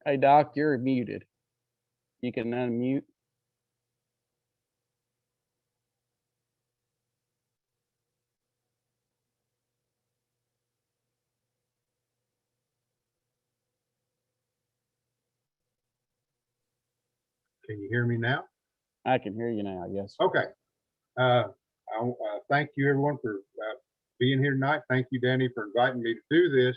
Hey, Doc, you're muted. You can unmute. Can you hear me now? I can hear you now. Yes. Okay. Uh, thank you everyone for being here tonight. Thank you, Danny, for inviting me to do this.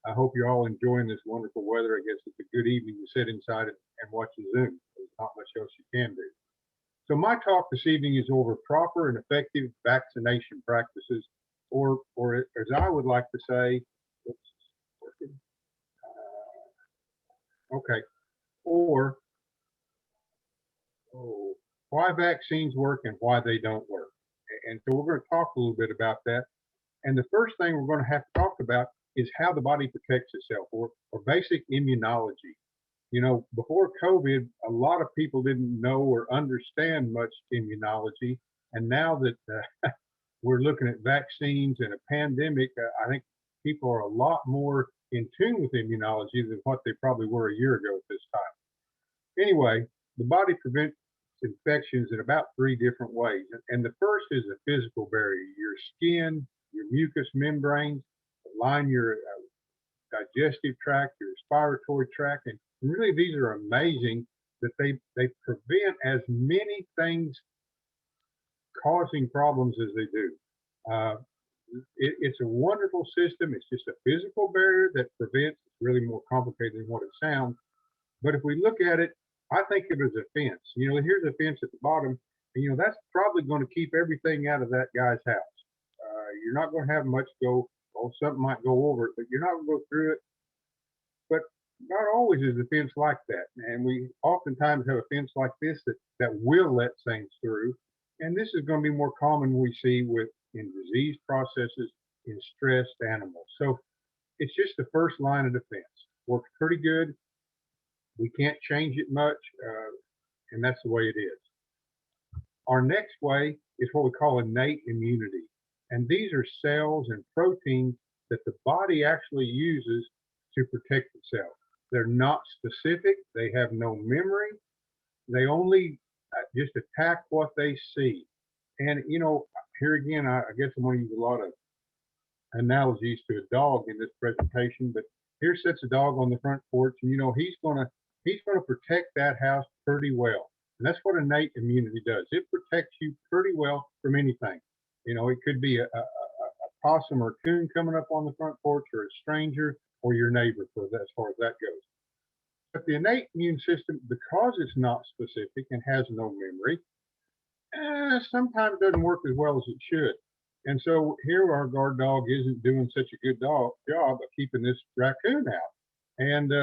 I hope you're all enjoying this wonderful weather. I guess it's a good evening to sit inside and watch a Zoom. There's not much else you can do. So my talk this evening is over proper and effective vaccination practices, or as I would like to say, okay, or oh, why vaccines work and why they don't work. And so we're going to talk a little bit about that. And the first thing we're going to have to talk about is how the body protects itself, or basic immunology. You know, before COVID, a lot of people didn't know or understand much immunology. And now that we're looking at vaccines and a pandemic, I think people are a lot more in tune with immunology than what they probably were a year ago at this time. Anyway, the body prevents infections in about three different ways. And the first is a physical barrier. Your skin, your mucous membranes line your digestive tract, your respiratory tract. And really, these are amazing that they prevent as many things causing problems as they do. Uh, it's a wonderful system. It's just a physical barrier that prevents. It's really more complicated than what it sounds. But if we look at it, I think of it as a fence. You know, here's a fence at the bottom, and that's probably going to keep everything out of that guy's house. You're not going to have much go. Oh, something might go over it, but you're not going to go through it. But not always is a fence like that, and we oftentimes have a fence like this that will let things through. And this is going to be more common we see with in disease processes in stressed animals. So it's just the first line of defense. Works pretty good. We can't change it much, and that's the way it is. Our next way is what we call innate immunity. And these are cells and proteins that the body actually uses to protect itself. They're not specific, they have no memory, they only just attack what they see. And, here again, I guess I'm going to use a lot of analogies to a dog in this presentation, but here sits a dog on the front porch, and he's going to protect that house pretty well. And that's what innate immunity does. It protects you pretty well from anything. It could be a possum or coon coming up on the front porch, or a stranger, or your neighbor, for that, as far as that goes. But the innate immune system, because it's not specific and has no memory, sometimes doesn't work as well as it should. And so here our guard dog isn't doing such a good job of keeping this raccoon out. And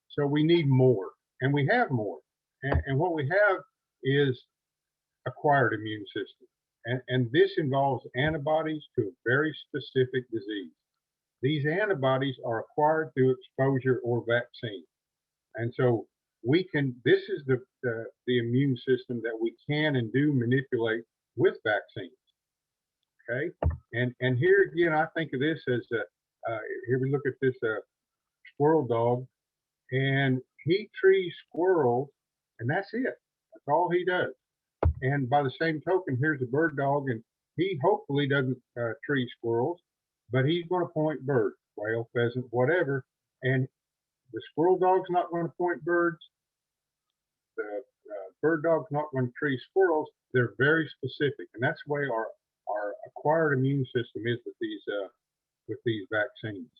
so we need more, and we have more. And what we have is acquired immune system. And this involves antibodies to a very specific disease. These antibodies are acquired through exposure or vaccine. And so this is the immune system that we can and do manipulate with vaccines. Okay. And here again, I think of this as here we look at this squirrel dog, and he trees squirrels, and that's it. That's all he does. And by the same token, here's a bird dog, and he hopefully doesn't tree squirrels, but he's going to point birds, quail, pheasant, whatever. And the squirrel dog's not going to point birds. The bird dog's not going to tree squirrels. They're very specific, and that's the way our acquired immune system is with these vaccines.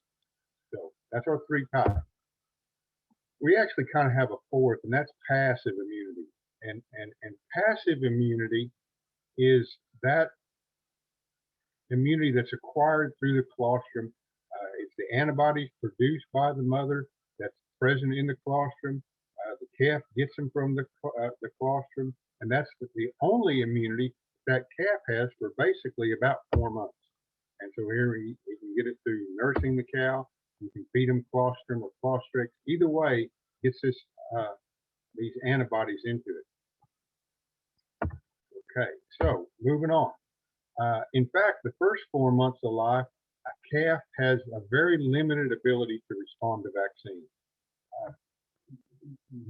So that's our three types. We actually kind of have a fourth, and that's passive immunity. And passive immunity is that immunity that's acquired through the colostrum. It's the antibodies produced by the mother that's present in the colostrum. The calf gets them from the colostrum, and that's the only immunity that calf has for basically about 4 months. And so here you can get it through nursing the cow. You can feed them colostrum or Clostrix. Either way, gets these antibodies into it. Okay, so moving on. In fact, the first 4 months of life, a calf has a very limited ability to respond to vaccines.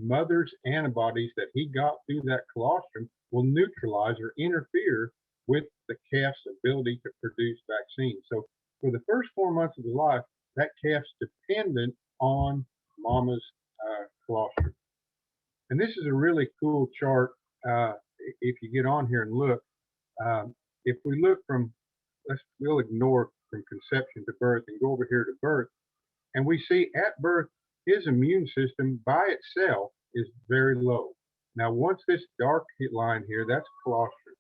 mother's antibodies that he got through that colostrum will neutralize or interfere with the calf's ability to produce vaccine. So for the first 4 months of his life, that calf's dependent on mama's colostrum. And this is a really cool chart. If you get on here and look, if we look from, we'll ignore from conception to birth and go over here to birth, and we see at birth, his immune system by itself is very low. Now, once this dark line here, that's colostrum.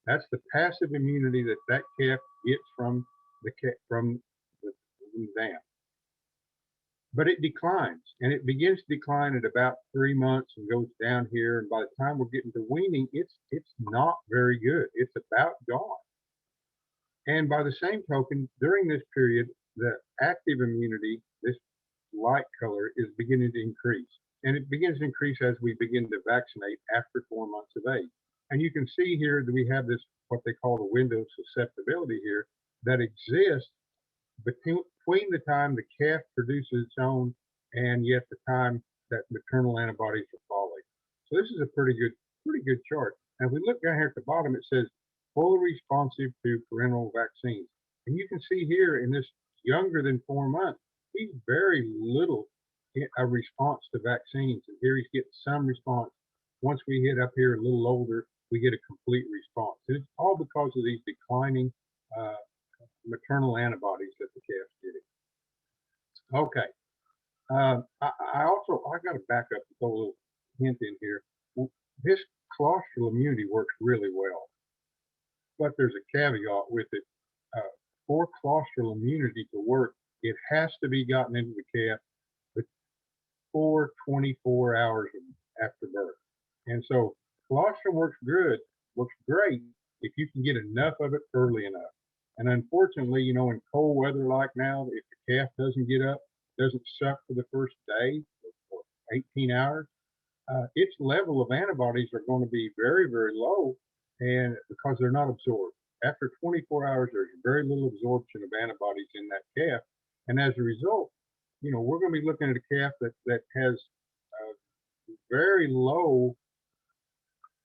That's the passive immunity that that calf gets from the dam. But it declines, and it begins to decline at about 3 months and goes down here. And by the time we're getting to weaning, it's not very good. It's about gone. And by the same token, during this period, the active immunity, this light color, is beginning to increase. And it begins to increase as we begin to vaccinate after 4 months of age. And you can see here that we have this, what they call the window of susceptibility here, that exists between the time the calf produces its own and yet the time that maternal antibodies are falling. So this is a pretty good chart. And if we look down here at the bottom, it says fully responsive to parental vaccines. And you can see here in this younger than 4 months, he's very little a response to vaccines. And here he's getting some response. Once we hit up here a little older, we get a complete response. And it's all because of these declining maternal antibodies that the calf's getting. Okay. I got to back up and throw a little hint in here. This colostral immunity works really well, but there's a caveat with it. For colostral immunity to work, it has to be gotten into the calf before 24 hours after birth. And so colostrum works great if you can get enough of it early enough. And unfortunately, you know, in cold weather like now, if the calf doesn't get up, doesn't suck for the first day or 18 hours, its level of antibodies are going to be very, very low, and because they're not absorbed. After 24 hours, there's very little absorption of antibodies in that calf. And as a result, you know, we're going to be looking at a calf that has very low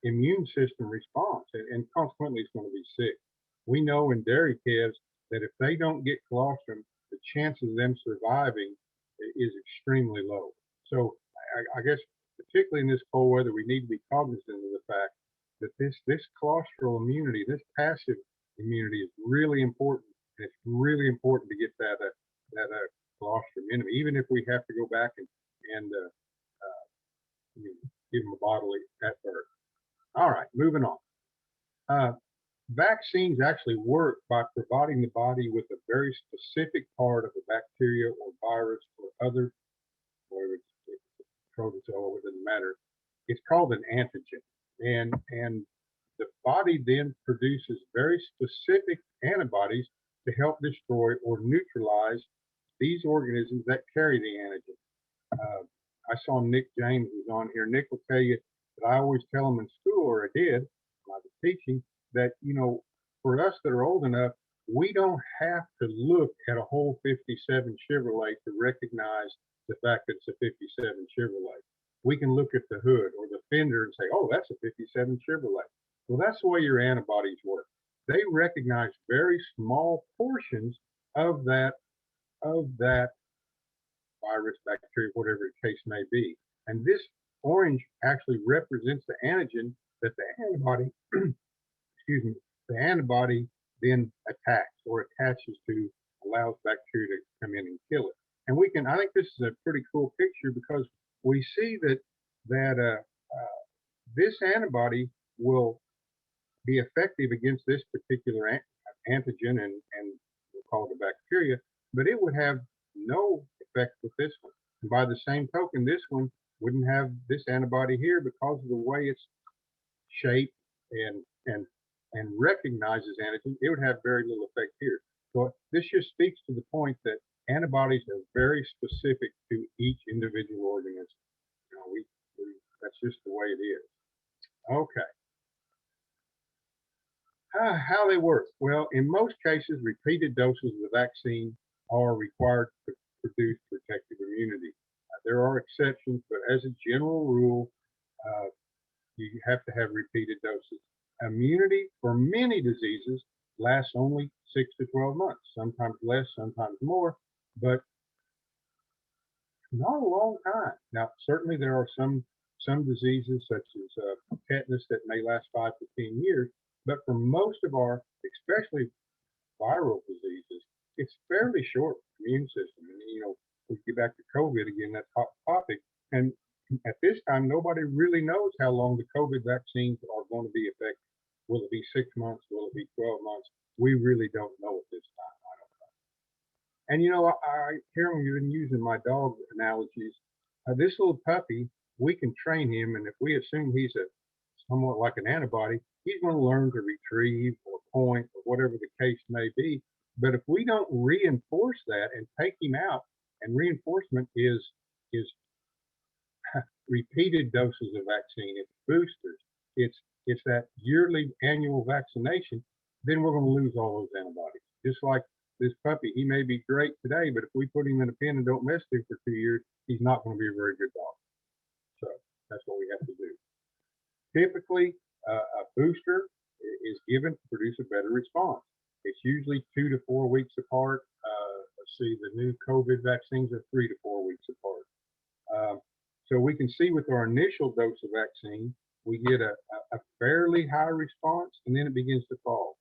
immune system response, and consequently it's going to be sick. We know in dairy calves that if they don't get colostrum, the chances of them surviving is extremely low. So I guess particularly in this cold weather, we need to be cognizant of the fact that this colostral immunity, this passive immunity, is really important. And it's really important to get that colostrum in them, even if we have to go back and give them a bottle at birth. All right, moving on. Vaccines actually work by providing the body with a very specific part of a bacteria or virus or other, whether it's protozoa, it doesn't matter. It's called an antigen. And the body then produces very specific antibodies to help destroy or neutralize these organisms that carry the antigen. I saw Nick James was on here. Nick will tell you that I always tell him in school, or I did when I was teaching, that, you know, for us that are old enough, we don't have to look at a whole 57 Chevrolet to recognize the fact that it's a 57 Chevrolet. We can look at the hood or the fender and say, oh, that's a 57 Chevrolet. Well, that's the way your antibodies work. They recognize very small portions of that virus, bacteria, whatever the case may be. And this orange actually represents the antigen that the antibody, excuse me, the antibody then attacks or attaches to, allows bacteria to come in and kill it. And we can, I think this is a pretty cool picture because we see that this antibody will be effective against this particular antigen, and we'll call it a bacteria, but it would have no effect with this one. And by the same token, this one wouldn't have this antibody here because of the way it's shaped and recognizes antigen. It would have very little effect here. So this just speaks to the point that antibodies are very specific to each individual organism. You know, that's just the way it is. Okay. How they work? Well, in most cases, repeated doses of the vaccine are required to produce protective immunity. There are exceptions, but as a general rule, uh, you have to have repeated doses. Immunity for many diseases lasts only 6 to 12 months, sometimes less, sometimes more, but not a long time. Now, certainly there are some diseases such as tetanus that may last 5 to 10 years, but for most of our, especially viral diseases, it's fairly short immune system. And we get back to COVID again, that hot topic. And at this time, nobody really knows how long the COVID vaccines are going to be effective. Will it be 6 months? Will it be 12 months? We really don't know at this time. I don't know. And I hear when you've been using my dog analogies. This little puppy, we can train him, and if we assume he's somewhat like an antibody, he's going to learn to retrieve or point or whatever the case may be. But if we don't reinforce that and take him out, and reinforcement is repeated doses of vaccine, it's boosters, it's that yearly annual vaccination, then we're going to lose all those antibodies. Just like this puppy, he may be great today, but if we put him in a pen and don't mess with him for 2 years, he's not going to be a very good dog. So that's what we have to do. Typically, a booster is given to produce a better response. It's usually 2 to 4 weeks apart. Let's see, the new COVID vaccines are 3 to 4 weeks apart. So we can see with our initial dose of vaccine, we get a fairly high response, and then it begins to fall.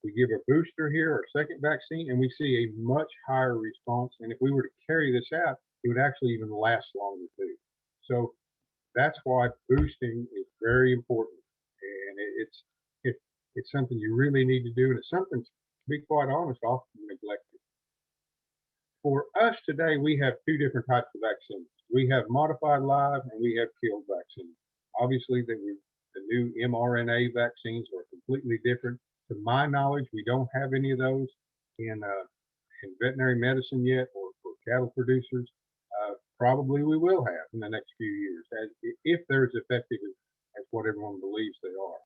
We give a booster here, our second vaccine, and we see a much higher response. And if we were to carry this out, it would actually even last longer too. So that's why boosting is very important, and it's something you really need to do, and it's something, to be quite honest, often neglected. For us today, we have two different types of vaccines. We have modified live and we have killed vaccines. Obviously, the new mRNA vaccines are completely different. To my knowledge, we don't have any of those in veterinary medicine yet, or for cattle producers. Probably we will have in the next few years, if they're as effective as what everyone believes they are.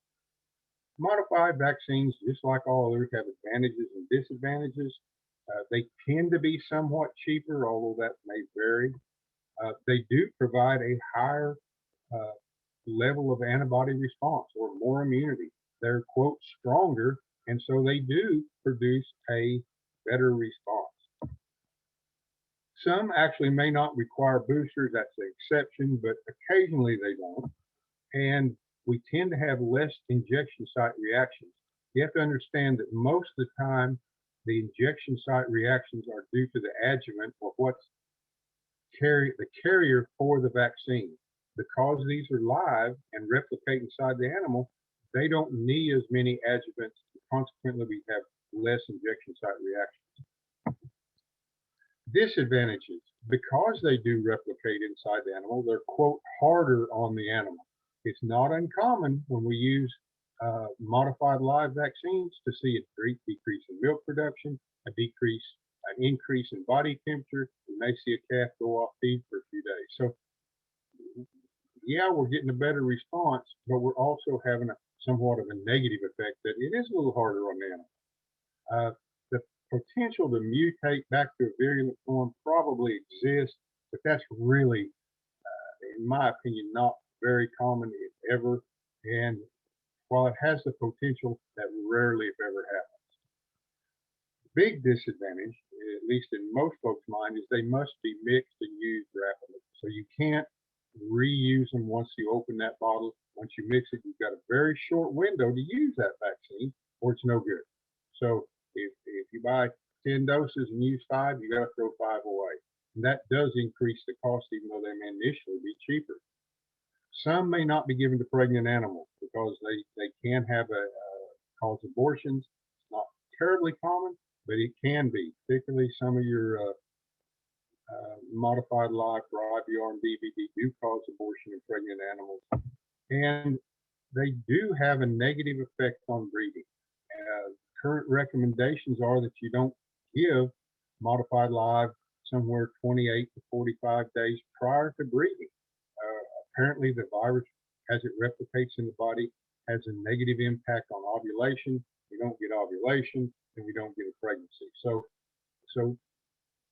Modified vaccines, just like all others, have advantages and disadvantages. They tend to be somewhat cheaper, although that may vary. They do provide a higher level of antibody response or more immunity. They're, quote, stronger, and so they do produce a better response. Some actually may not require boosters, that's the exception, but occasionally they don't. And we tend to have less injection site reactions. You have to understand that most of the time, the injection site reactions are due to the adjuvant, or what's the carrier for the vaccine. Because these are live and replicate inside the animal, they don't need as many adjuvants. Consequently, we have less injection site reactions. Disadvantages: because they do replicate inside the animal, they're, quote, harder on the animal. It's not uncommon when we use modified live vaccines to see a decrease in milk production, an increase in body temperature. We may see a calf go off feed for a few days. So yeah, we're getting a better response, but we're also having somewhat of a negative effect that it is a little harder on the animal. The potential to mutate back to a virulent form probably exists, but that's really, in my opinion, not very common, if ever. And while it has the potential, that rarely, if ever, happens. Big disadvantage, at least in most folks' mind, is they must be mixed and used rapidly. So you can't reuse them once you open that bottle. Once you mix it, you've got a very short window to use that vaccine, or it's no good. So if you buy 10 doses and use 5, you got to throw 5 away. And that does increase the cost, even though they may initially be cheaper. Some may not be given to pregnant animals because they can have cause abortions. It's not terribly common, but it can be, particularly some of your modified live for IVR and DVD do cause abortion in pregnant animals. And they do have a negative effect on breeding. Current recommendations are that you don't give modified live somewhere 28 to 45 days prior to breeding. Apparently the virus, as it replicates in the body, has a negative impact on ovulation. We don't get ovulation, and we don't get a pregnancy. So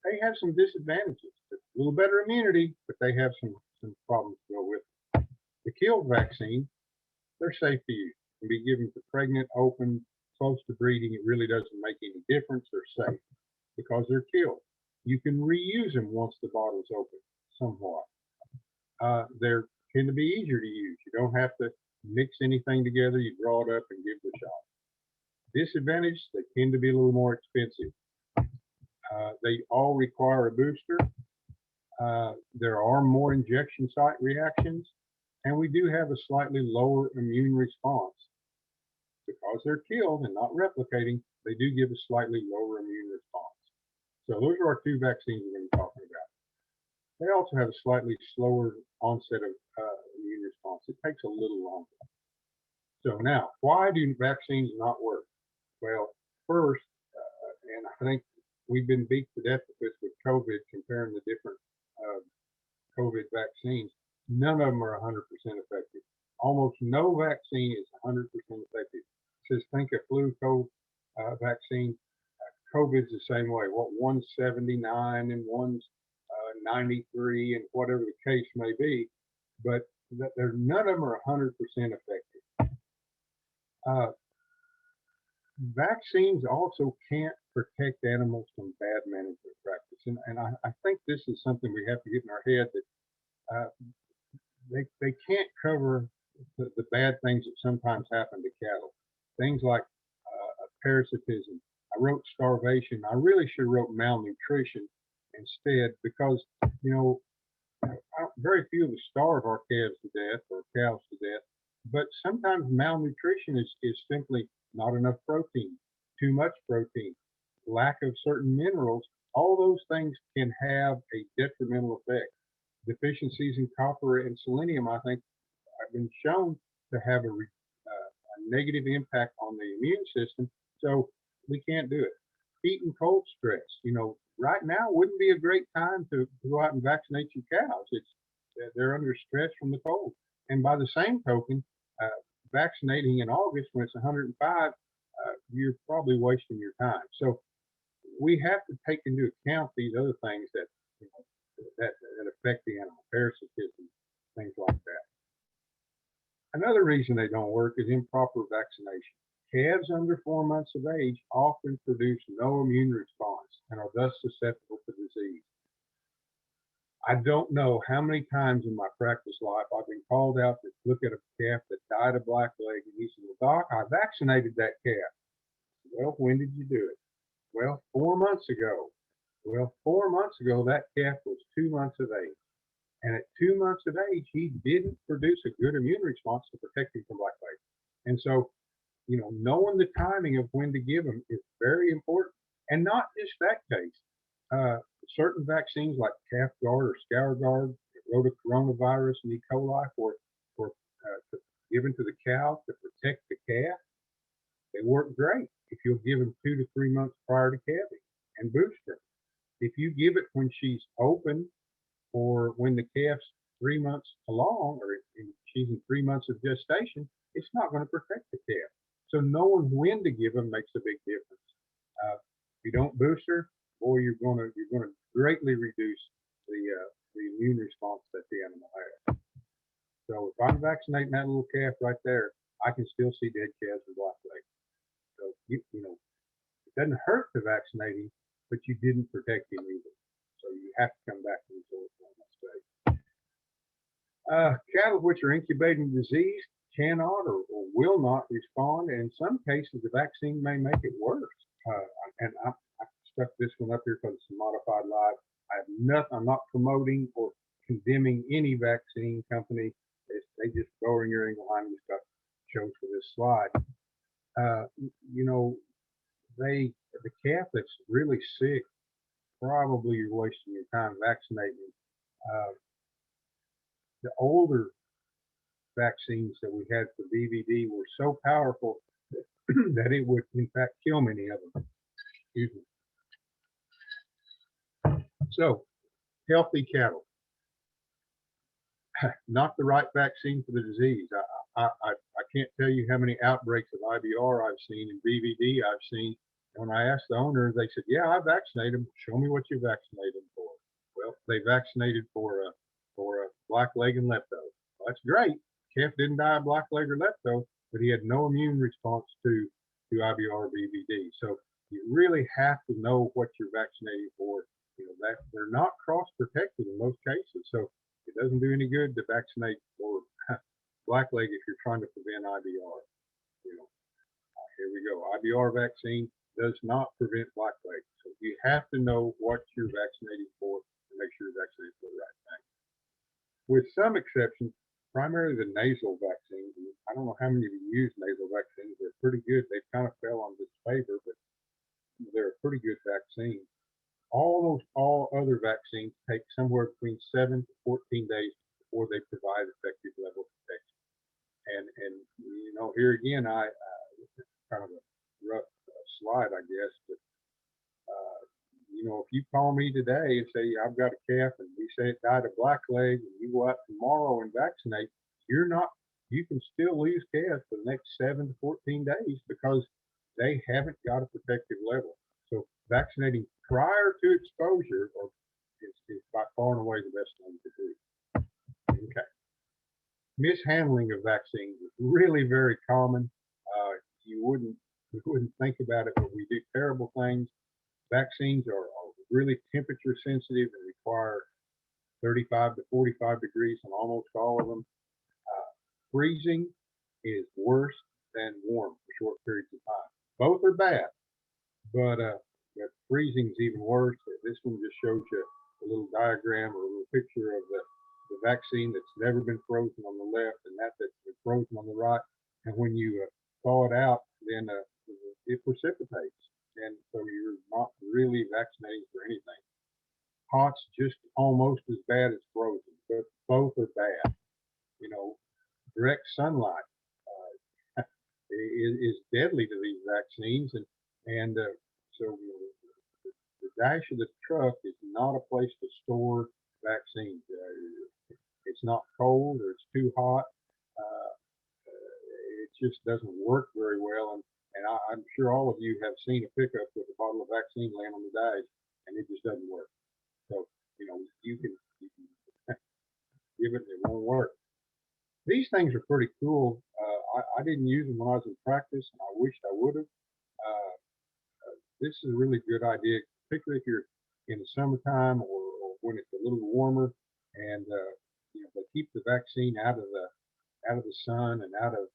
they have some disadvantages. A little better immunity, but they have some problems to go with it. The killed vaccine, they're safe to use. Can be given to pregnant, open, close to breeding. It really doesn't make any difference. They're safe because they're killed. You can reuse them once the bottle's open somewhat. They tend to be easier to use. You don't have to mix anything together. You draw it up and give the shot. Disadvantage, they tend to be a little more expensive. They all require a booster. There are more injection site reactions, and we do have a slightly lower immune response. Because they're killed and not replicating, they do give a slightly lower immune response. So those are our two vaccines we're going to be talking about. They also have a slightly slower onset of immune response. It takes a little longer. So now, why do vaccines not work? Well, first, and I think we've been beat to death with this with COVID, comparing the different COVID vaccines. None of them are 100% effective. Almost no vaccine is 100% effective. It says think of flu COVID vaccine. COVID's the same way. What, 179 and one's 93 and whatever the case may be, but none of them are 100% effective. Vaccines also can't protect animals from bad management practice. And I think this is something we have to get in our head that they can't cover the bad things that sometimes happen to cattle. Things like parasitism. I wrote starvation. I really should have wrote malnutrition instead because, you know, very few of us starve our calves to death or cows to death, but sometimes malnutrition is simply not enough protein, too much protein, lack of certain minerals. All those things can have a detrimental effect. Deficiencies in copper and selenium, I think, have been shown to have a negative impact on the immune system. So we can't do it. Heat and cold stress. You know, right now wouldn't be a great time to go out and vaccinate your cows. They're under stress from the cold. And by the same token, vaccinating in August when it's 105, you're probably wasting your time. So we have to take into account these other things that, you know, that affect the animal, parasitism, things like that. Another reason they don't work is improper vaccination. Calves under 4 months of age often produce no immune response and are thus susceptible to disease. I don't know how many times in my practice life I've been called out to look at a calf that died of blackleg, and he said, "Well, Doc, I vaccinated that calf." Well, when did you do it? Well, 4 months ago. Well, 4 months ago, that calf was 2 months of age. And at 2 months of age, he didn't produce a good immune response to protect him from blackleg. And so, you know, knowing the timing of when to give them is very important. And not just that case. Certain vaccines like Calf Guard or Scour Guard, rotocoronavirus and E. coli for given to the cow to protect the calf, they work great if you'll give them 2 to 3 months prior to calving and boost her. If you give it when she's open or when the calf's 3 months along or she's in 3 months of gestation, it's not going to protect the calf. So knowing when to give them makes a big difference. If you don't boost her, boy, you're going to greatly reduce the immune response that the animal has. So if I'm vaccinating that little calf right there, I can still see dead calves with blackleg. So you know, it doesn't hurt to vaccinate him, but you didn't protect him either. So you have to come back to the source on that stage. Cattle which are incubating disease cannot or will not respond, and in some cases the vaccine may make it worse. And I stuck this one up here because it's a modified live. I'm not promoting or condemning any vaccine company. They just Boehringer Ingelheim just got chose for this slide. You know, the calf that's really sick, probably you're wasting your time vaccinating. The older vaccines that we had for BVD were so powerful that it would in fact kill many of them. Excuse me. So, healthy cattle, not the right vaccine for the disease. I can't tell you how many outbreaks of IBR I've seen and BVD I've seen When I asked the owner, they said, "Yeah, I vaccinated them. Show me what you vaccinated them for." Well, they vaccinated for a black leg and lepto. Well, that's great. Calf didn't die of black leg or lepto, but he had no immune response to IBR or BVD. So you really have to know what you're vaccinating for. You know that they're not cross protected in most cases, so it doesn't do any good to vaccinate for blackleg if you're trying to prevent IBR. You know, here we go. IBR vaccine does not prevent blackleg, so you have to know what you're vaccinating for and make sure you're vaccinated for the right thing. With some exceptions, primarily the nasal vaccines. And I don't know how many of you use nasal vaccines. They're pretty good. They've kind of fell on disfavor, but they're a pretty good vaccine. Almost all other vaccines take somewhere between 7 to 14 days before they provide effective level of protection. And you know, here again, I kind of a rough slide, I guess, but you know, if you call me today and say I've got a calf and we say it died of blackleg, and you go out tomorrow and vaccinate, you're not. You can still lose calves for the next 7 to 14 days because they haven't got a protective level. So vaccinating prior to exposure is by far and away the best thing to do. Okay. Mishandling of vaccines is really very common. You wouldn't think about it, but we do terrible things. Vaccines are really temperature sensitive and require 35 to 45 degrees on almost all of them. Freezing is worse than warm for short periods of time. Both are bad, but freezing is even worse. This one just shows you a little diagram or a little picture of the vaccine that's never been frozen on the left and that's been frozen on the right. And when you thaw it out, then it precipitates. And so you're not really vaccinating for anything. Hot's just almost as bad as frozen, but both are bad. You know, direct sunlight is deadly to these vaccines, and so you know, the dash of the truck is not a place to store vaccines. It's not cold or it's too hot. Uh, it just doesn't work very well, and I'm sure all of you have seen a pickup with a bottle of vaccine laying on the dash, and it just doesn't work. So you know you can give it, it won't work. These things are pretty cool. I didn't use them when I was in practice, and I wished I would have. This is a really good idea, particularly if you're in the summertime or when it's a little warmer, and you know they keep the vaccine out of the sun and out of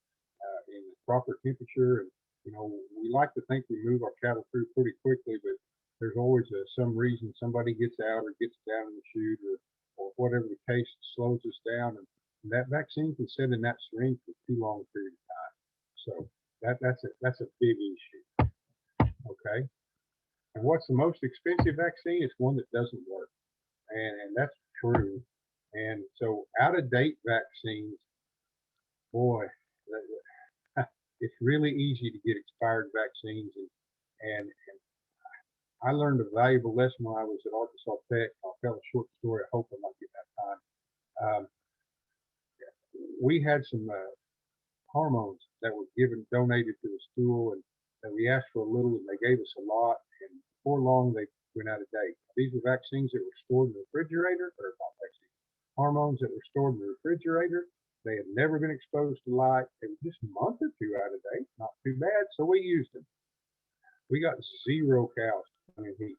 in the proper temperature. And you know we like to think we move our cattle through pretty quickly, but there's always some reason somebody gets out or gets down in the chute or whatever the case slows us down, and that vaccine can sit in that syringe for too long a period of time. So that's a big issue. Okay. And what's the most expensive vaccine? It's one that doesn't work. And that's true. And so out of date vaccines, boy, it's really easy to get expired vaccines. And I learned a valuable lesson when I was at Arkansas Tech. I'll tell a short story. I hope I might get that time. We had some hormones that were donated to the school, and that we asked for a little, and they gave us a lot. And before long, they went out of date. These were vaccines that were stored in the refrigerator, or not vaccines, hormones that were stored in the refrigerator. They had never been exposed to light. They were just a month or two out of date, not too bad. So we used them. We got 0 cows coming in heat.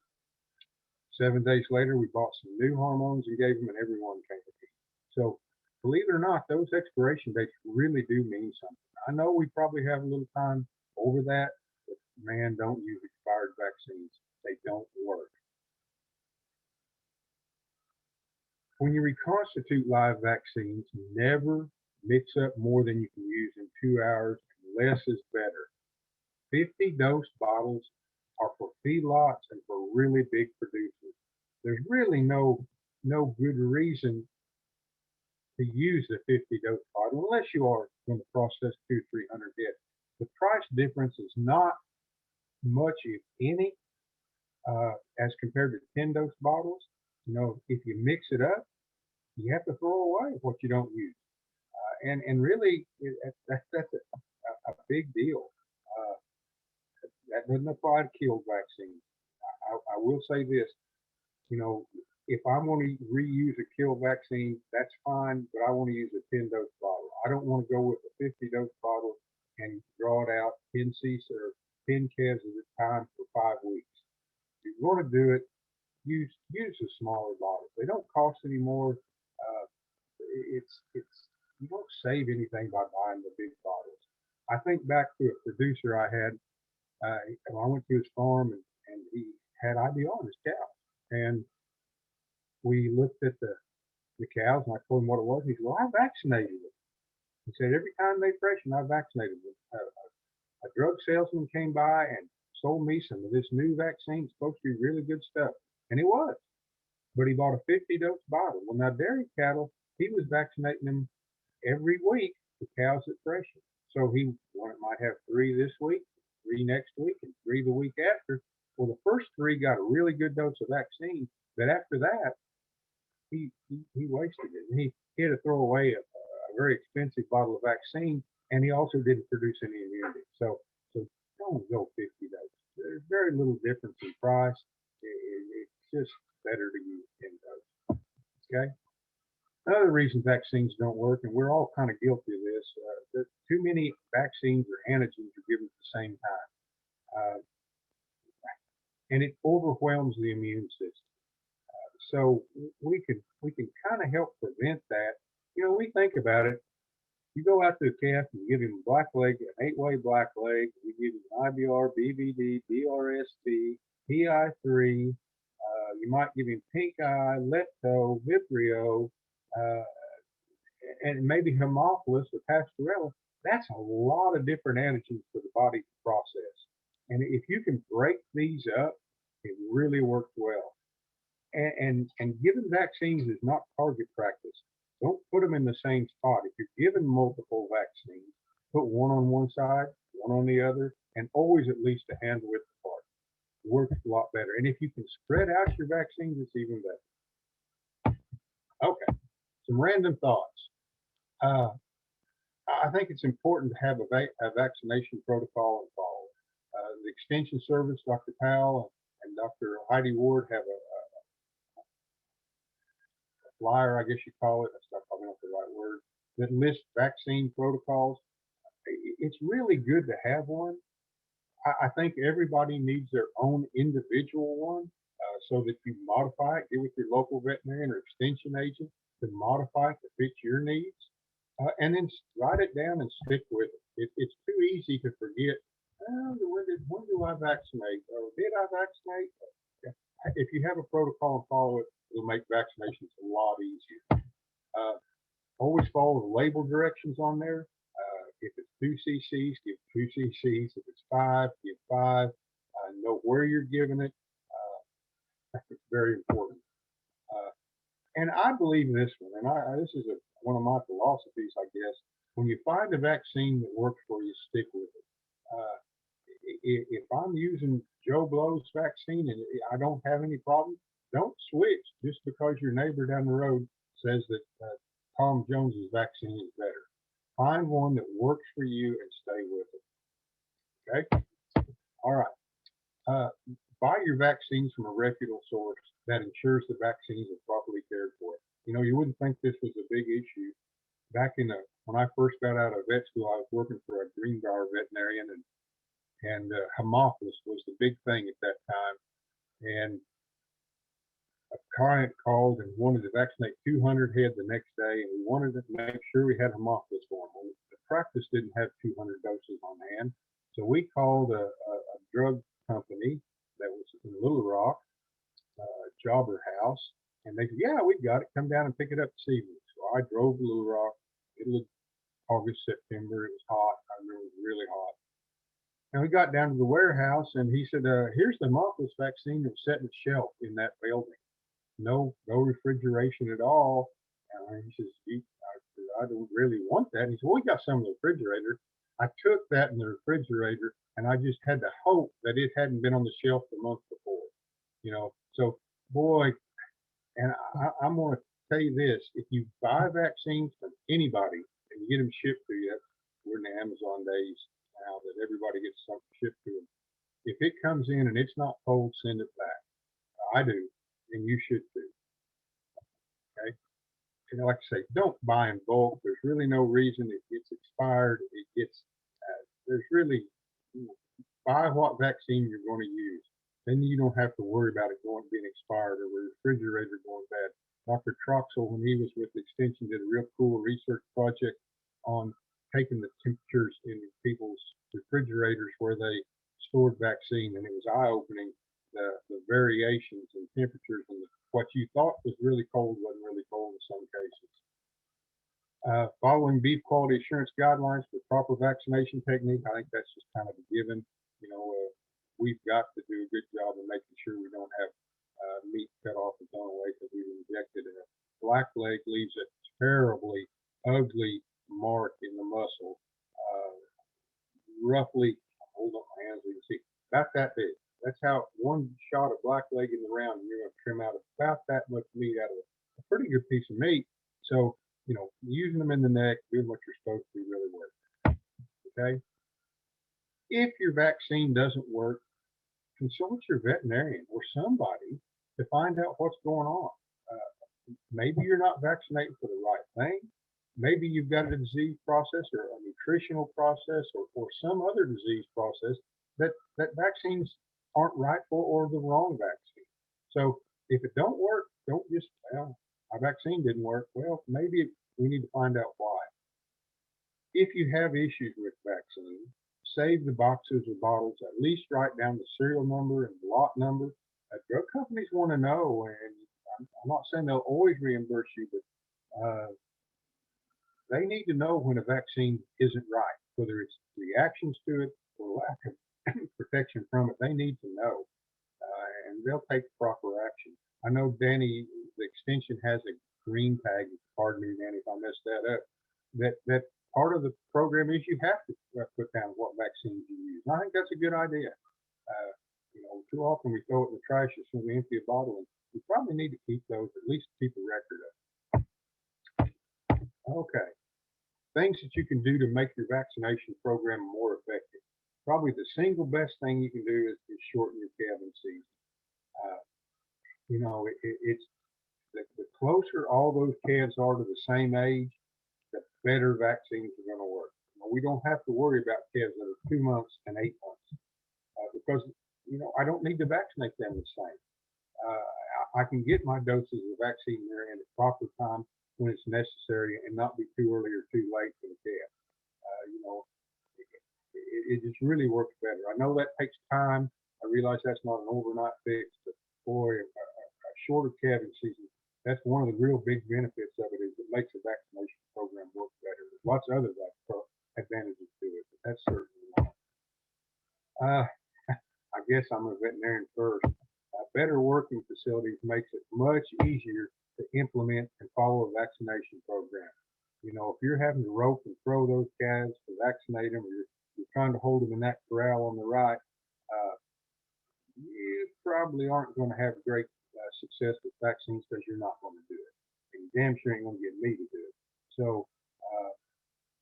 7 days later, we bought some new hormones and gave them, and everyone came to heat. So believe it or not, those expiration dates really do mean something. I know we probably have a little time over that, but man, don't use expired vaccines. They don't work. When you reconstitute live vaccines, never mix up more than you can use in 2 hours. Less is better. 50 dose bottles are for feedlots and for really big producers. There's really no good reason to use the 50 dose bottle unless you are going to process 200-300 head. The price difference is not much, if any, as compared to 10 dose bottles. You know, if you mix it up, you have to throw away what you don't use, and really that's a big deal. that doesn't apply to killed vaccines. I will say this, you know, if I'm going to reuse a kill vaccine, that's fine, but I want to use a 10-dose bottle. I don't want to go with a 50-dose bottle and draw it out 10 cc or 10 calves at a time for 5 weeks. If you want to do it, use the smaller bottles. They don't cost any more. It's you don't save anything by buying the big bottles. I think back to a producer I had. I went to his farm and he had IBR on his cow, and we looked at the cows and I told him what it was. He said, "Well, I vaccinated them." He said, "Every time they freshen, I vaccinated them." A drug salesman came by and sold me some of this new vaccine. It's supposed to be really good stuff, and it was. But he bought a 50-dose bottle. Well, now dairy cattle, he was vaccinating them every week, the cows that freshen. So he might have 3 this week, 3 next week, and 3 the week after. Well, the first 3 got a really good dose of vaccine, but after that, he wasted it. And he had to throw away a very expensive bottle of vaccine, and he also didn't produce any immunity. So don't go 50 doses. There's very little difference in price. It's just better to use 10 doses. Okay. Another reason vaccines don't work, and we're all kind of guilty of this, that too many vaccines or antigens are given at the same time, and it overwhelms the immune system. So we can kind of help prevent that. You know, we think about it. You go out to a calf and you give him a black leg, an 8-way black leg. You give him IBR, BVD, BRST, PI3. You might give him pink eye, lepto, vibrio, and maybe Haemophilus or Pastorella. That's a lot of different antigens for the body to process. And if you can break these up, it really works well. And giving vaccines is not target practice. Don't put them in the same spot. If you're given multiple vaccines, put one on one side, one on the other, and always at least a hand width apart. It works a lot better. And if you can spread out your vaccines, it's even better. Okay, some random thoughts. I think it's important to have a vaccination protocol and follow. The Extension Service, Dr. Powell and Dr. Heidi Ward have a flyer, I guess you call it. That's not probably not the right word. That lists vaccine protocols. It's really good to have one. I think everybody needs their own individual one, so that you modify it. Get with your local veterinarian or extension agent to modify it to fit your needs, and then write it down and stick with it. It's too easy to forget. When do I vaccinate? Or did I vaccinate? If you have a protocol and follow it, it'll make vaccinations a lot easier. Always follow the label directions on there. If it's 2 cc's, give 2 cc's. If it's 5, give 5. Know where you're giving it. It's very important. And I believe in this one, and this is one of my philosophies, I guess. When you find a vaccine that works for you, stick with it. If I'm using Joe Blow's vaccine and I don't have any problem, don't switch just because your neighbor down the road says that Tom Jones's vaccine is better. Find one that works for you and stay with it. Okay. All right. Buy your vaccines from a reputable source that ensures the vaccines are properly cared for. You know, you wouldn't think this was a big issue. Back when I first got out of vet school, I was working for a Greenbrier veterinarian, and Haemophilus was the big thing at that time. And a client called and wanted to vaccinate 200 head the next day, and we wanted to make sure we had Haemophilus for them. Well, the practice didn't have 200 doses on hand, so we called a drug company that was in Little Rock, Jobber House, and they said, "Yeah, we got it. Come down and pick it up this evening." So I drove to Little Rock. It was August, September. It was hot. I remember it was really hot. And we got down to the warehouse, and he said, "Here's the Haemophilus vaccine that's set in the shelf in that building. No refrigeration at all." And he says, "I don't really want that." And he said, "Well, we got some in the refrigerator." I took that in the refrigerator, and I just had to hope that it hadn't been on the shelf the month before. You know, so boy, and I'm going to tell you this: if you buy vaccines from anybody and you get them shipped to you, we're in the Amazon days now that everybody gets something shipped to them. If it comes in and it's not cold, send it back. I do, and you should too. Okay. And like I say, don't buy in bulk. There's really no reason it gets expired. It gets, there's really, buy what vaccine you're going to use. Then you don't have to worry about it being expired or the refrigerator going bad. Dr. Troxel, when he was with Extension, did a real cool research project on taking the temperatures in people's refrigerators where they stored vaccine, and it was eye-opening, the variations in temperatures, and what you thought was really cold wasn't really cold in some cases. Following beef quality assurance guidelines for proper vaccination technique, I think that's just kind of a given. You know, we've got to do a good job of making sure we don't have meat cut off and thrown away because we've injected it. Black leg leaves a terribly ugly mark in the muscle, roughly, hold up my hands, you can see, about that big. That's how one shot of black leg in the round, and you're going to trim out about that much meat out of a pretty good piece of meat. So, you know, using them in the neck, doing what you're supposed to really work. Okay. If your vaccine doesn't work, consult your veterinarian or somebody to find out what's going on. Maybe you're not vaccinating for the right thing. Maybe you've got a disease process or a nutritional process or some other disease process that vaccines aren't right for, or the wrong vaccine. So if it don't work, don't just, well, our vaccine didn't work. Well, maybe we need to find out why. If you have issues with vaccine, save the boxes or bottles, at least write down the serial number and the lot number. Drug companies want to know, and I'm not saying they'll always reimburse you, but they need to know when a vaccine isn't right, whether it's reactions to it or lack of protection from it. They need to know, and they'll take proper action. I know Danny, the Extension has a green tag. Pardon me, Danny, if I messed that up. That part of the program is you have to put down what vaccines you use. And I think that's a good idea. You know, too often we throw it in the trash as soon as we empty a bottle, and we probably need to keep those, at least keep a record of. Okay. Things that you can do to make your vaccination program more effective. Probably the single best thing you can do is shorten your calving season. You know, it's the closer all those calves are to the same age, the better vaccines are going to work. You know, we don't have to worry about calves that are 2 months and 8 months because, you know, I don't need to vaccinate them the same. I can get my doses of vaccine there in at proper time when it's necessary and not be too early or too late for the calf. You know, it just really works better. I know that takes time. I realize that's not an overnight fix, but boy, a shorter calving season, that's one of the real big benefits of it, is it makes the vaccination program work better. There's lots of other advantages to it, but that's certainly one. I guess I'm a veterinarian first. Better working facilities makes it much easier to implement and follow a vaccination program. You know, if you're having to rope and throw those calves to vaccinate them, or you're trying to hold them in that corral on the right, you probably aren't going to have great success with vaccines because you're not going to do it. And you damn sure ain't going to get me to do it. So,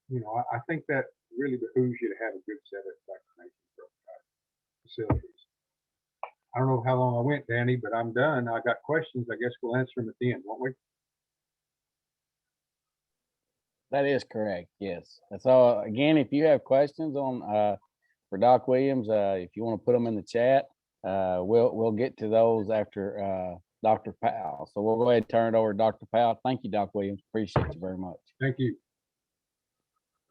you know, I think that really behooves you to have a good set of vaccination facilities. I don't know how long I went, Danny, but I'm done. I got questions. I guess we'll answer them at the end, won't we? That is correct. Yes. So again, if you have questions on for Doc Williams, if you want to put them in the chat, we'll get to those after Dr. Powell. So we'll go ahead and turn it over to Dr. Powell. Thank you, Doc Williams. Appreciate you very much. Thank you.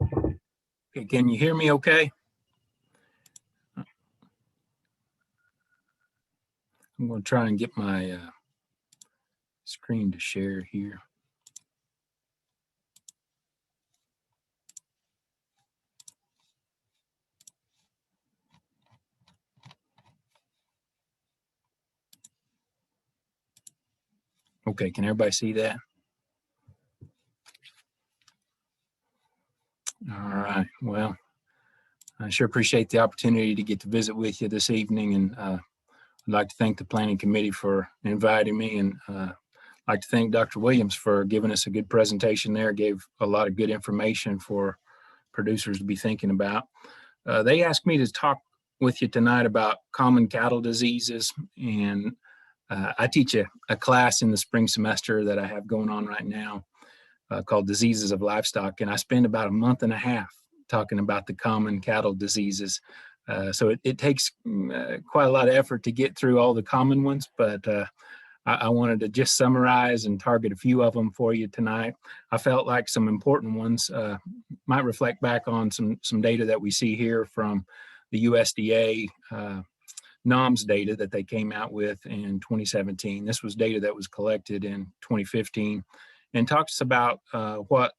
Okay, can you hear me okay? I'm going to try and get my screen to share here. Okay, can everybody see that? All right, well, I sure appreciate the opportunity to get to visit with you this evening, and I'd like to thank the Planning Committee for inviting me, and I'd like to thank Dr. Williams for giving us a good presentation there, gave a lot of good information for producers to be thinking about. They asked me to talk with you tonight about common cattle diseases. And I teach a class in the spring semester that I have going on right now called Diseases of Livestock. And I spend about a month and a half talking about the common cattle diseases. So it takes quite a lot of effort to get through all the common ones, but I wanted to just summarize and target a few of them for you tonight. I felt like some important ones might reflect back on some data that we see here from the USDA NOMS data that they came out with in 2017. This was data that was collected in 2015 and talks about what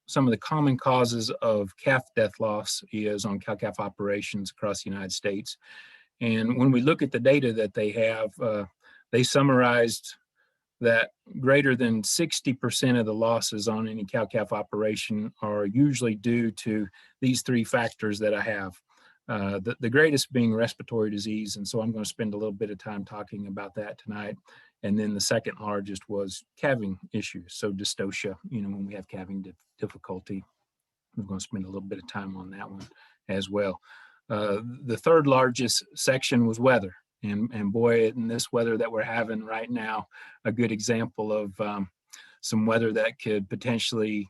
some of the common causes of calf death loss is on cow-calf operations across the United States. And when we look at the data that they have, they summarized that greater than 60% of the losses on any cow-calf operation are usually due to these three factors that I have. The greatest being respiratory disease, and so I'm going to spend a little bit of time talking about that tonight. And then the second largest was calving issues, so dystocia, when we have calving difficulty. I'm going to spend a little bit of time on that one as well. The third largest section was weather. And boy, in this weather that we're having right now, a good example of some weather that could potentially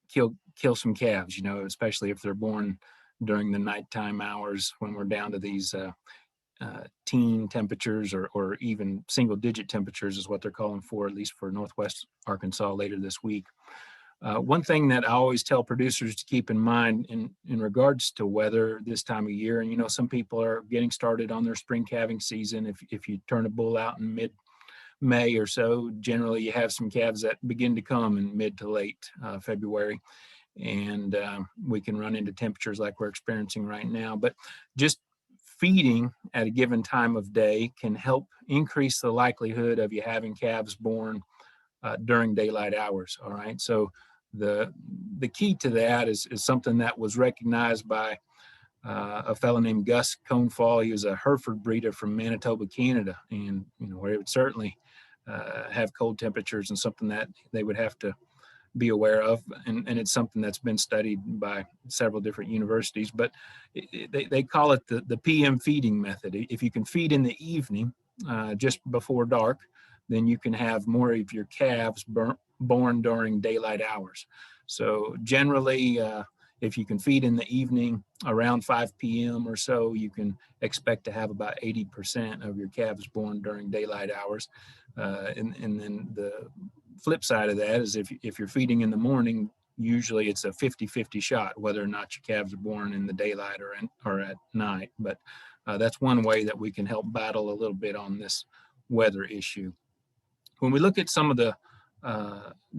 kill some calves, especially if they're born during the nighttime hours when we're down to these teen temperatures or even single digit temperatures is what they're calling for, at least for Northwest Arkansas later this week. One thing that I always tell producers to keep in mind in regards to weather this time of year, and some people are getting started on their spring calving season. If you turn a bull out in mid-May or so, generally you have some calves that begin to come in mid to late February. And we can run into temperatures like we're experiencing right now. But just feeding at a given time of day can help increase the likelihood of you having calves born during daylight hours. All right. So the key to that is something that was recognized by a fellow named Gus Conefall. He was a Hereford breeder from Manitoba, Canada, and where it would certainly have cold temperatures and something that they would have to be aware of, and it's something that's been studied by several different universities, but they call it the PM feeding method. If you can feed in the evening just before dark, then you can have more of your calves born during daylight hours. So generally, if you can feed in the evening around 5 p.m. or so, you can expect to have about 80% of your calves born during daylight hours. And then the flip side of that is if you're feeding in the morning, usually it's a 50-50 shot whether or not your calves are born in the daylight or at night. But that's one way that we can help battle a little bit on this weather issue. When we look at some of the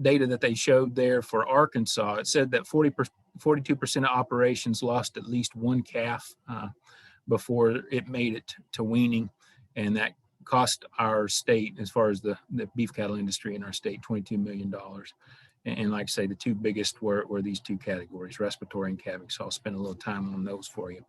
data that they showed there for Arkansas, it said that 42% of operations lost at least one calf before it made it to weaning, and that cost our state, as far as the beef cattle industry in our state, $22 million. And like I say, the two biggest were these two categories, respiratory and calving. So I'll spend a little time on those for you.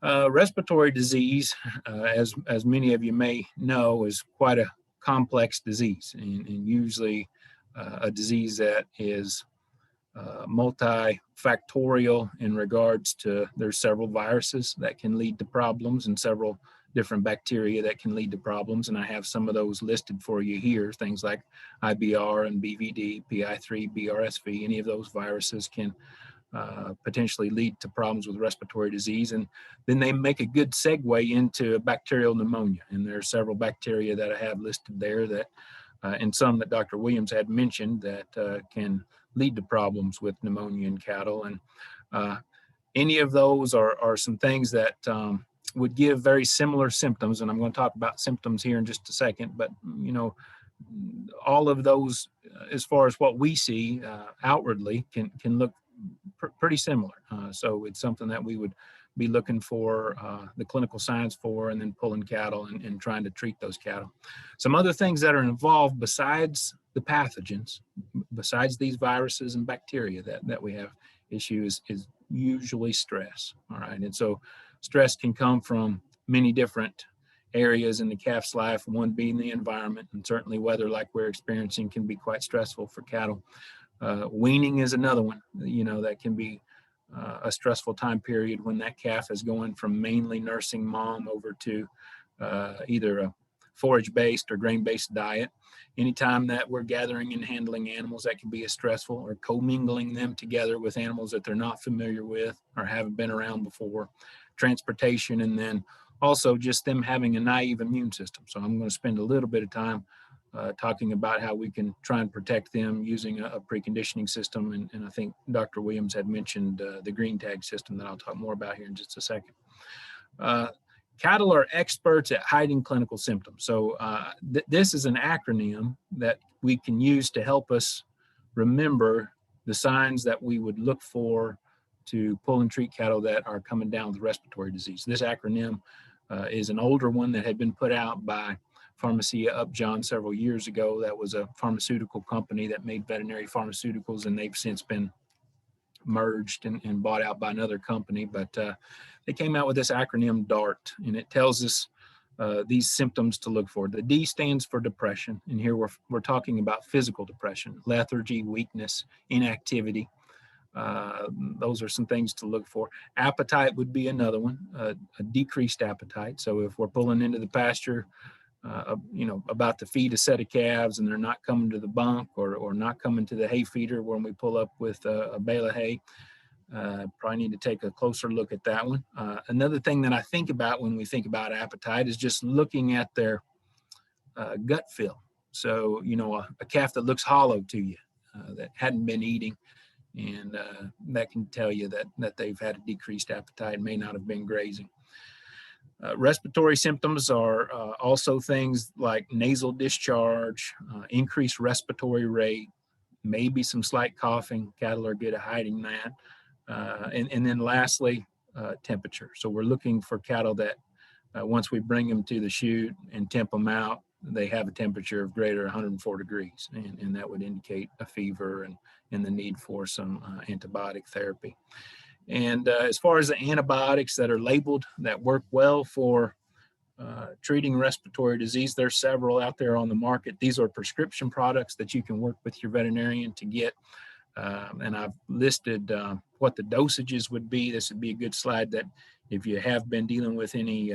Respiratory disease, as many of you may know, is quite a complex disease, and usually a disease that is multifactorial in regards to there's several viruses that can lead to problems and several different bacteria that can lead to problems. And I have some of those listed for you here, things like IBR and BVD, PI3, BRSV. Any of those viruses can potentially lead to problems with respiratory disease. And then they make a good segue into bacterial pneumonia. And there are several bacteria that I have listed there that, and some that Dr. Williams had mentioned that can lead to problems with pneumonia in cattle. And any of those are some things that would give very similar symptoms. And I'm going to talk about symptoms here in just a second, but all of those, as far as what we see outwardly, can look pretty similar. So it's something that we would be looking for the clinical signs for, and then pulling cattle and trying to treat those cattle. Some other things that are involved besides the pathogens, besides these viruses and bacteria that we have issues, is usually stress. All right. And so stress can come from many different areas in the calf's life, one being the environment, and certainly weather like we're experiencing can be quite stressful for cattle. Weaning is another one, that can be a stressful time period when that calf is going from mainly nursing mom over to either a forage-based or grain-based diet. Anytime that we're gathering and handling animals, that can be as stressful, or commingling them together with animals that they're not familiar with or haven't been around before, transportation, and then also just them having a naive immune system. So I'm going to spend a little bit of time talking about how we can try and protect them using a preconditioning system. And I think Dr. Williams had mentioned the green tag system that I'll talk more about here in just a second. Cattle are experts at hiding clinical symptoms. So this is an acronym that we can use to help us remember the signs that we would look for to pull and treat cattle that are coming down with respiratory disease. This acronym is an older one that had been put out by Pharmacia Upjohn several years ago. That was a pharmaceutical company that made veterinary pharmaceuticals, and they've since been merged and bought out by another company. But they came out with this acronym DART, and it tells us these symptoms to look for. The D stands for depression, and here we're talking about physical depression, lethargy, weakness, inactivity. Those are some things to look for. Appetite would be another one, a decreased appetite. So if we're pulling into the pasture, about to feed a set of calves and they're not coming to the bunk or not coming to the hay feeder when we pull up with a bale of hay, probably need to take a closer look at that one. Another thing that I think about when we think about appetite is just looking at their gut fill. So, a calf that looks hollow to you, that hadn't been eating, and that can tell you that they've had a decreased appetite and may not have been grazing. Respiratory symptoms are also things like nasal discharge, increased respiratory rate, maybe some slight coughing. Cattle are good at hiding that. And then lastly, temperature. So we're looking for cattle that once we bring them to the chute and temp them out, they have a temperature of greater 104 degrees. And that would indicate a fever and the need for some antibiotic therapy. And as far as the antibiotics that are labeled that work well for treating respiratory disease, there's several out there on the market. These are prescription products that you can work with your veterinarian to get. And I've listed what the dosages would be. This would be a good slide that if you have been dealing with any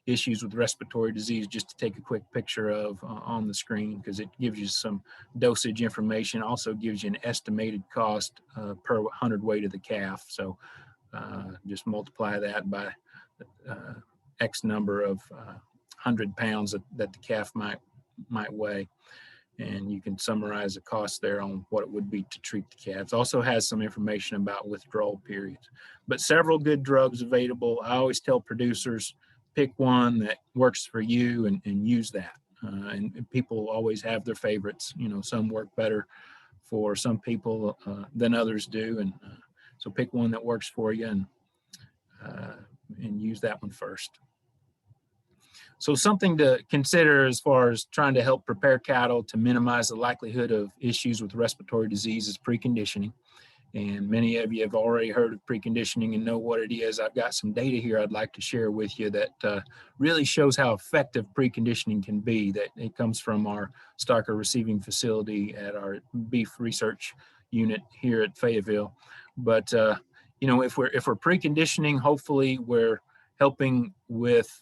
issues with respiratory disease, just to take a quick picture of on the screen, because it gives you some dosage information, also gives you an estimated cost per 100 weight of the calf. So just multiply that by X number of 100 pounds that the calf might weigh. And you can summarize the cost there on what it would be to treat the calves. Also has some information about withdrawal periods, but several good drugs available. I always tell producers, pick one that works for you and use that. And people always have their favorites. Some work better for some people than others do. And so pick one that works for you and use that one first. So something to consider as far as trying to help prepare cattle to minimize the likelihood of issues with respiratory disease is preconditioning. And many of you have already heard of preconditioning and know what it is. I've got some data here I'd like to share with you that really shows how effective preconditioning can be. That it comes from our Starker receiving facility at our beef research unit here at Fayetteville. But if we're preconditioning, hopefully we're helping with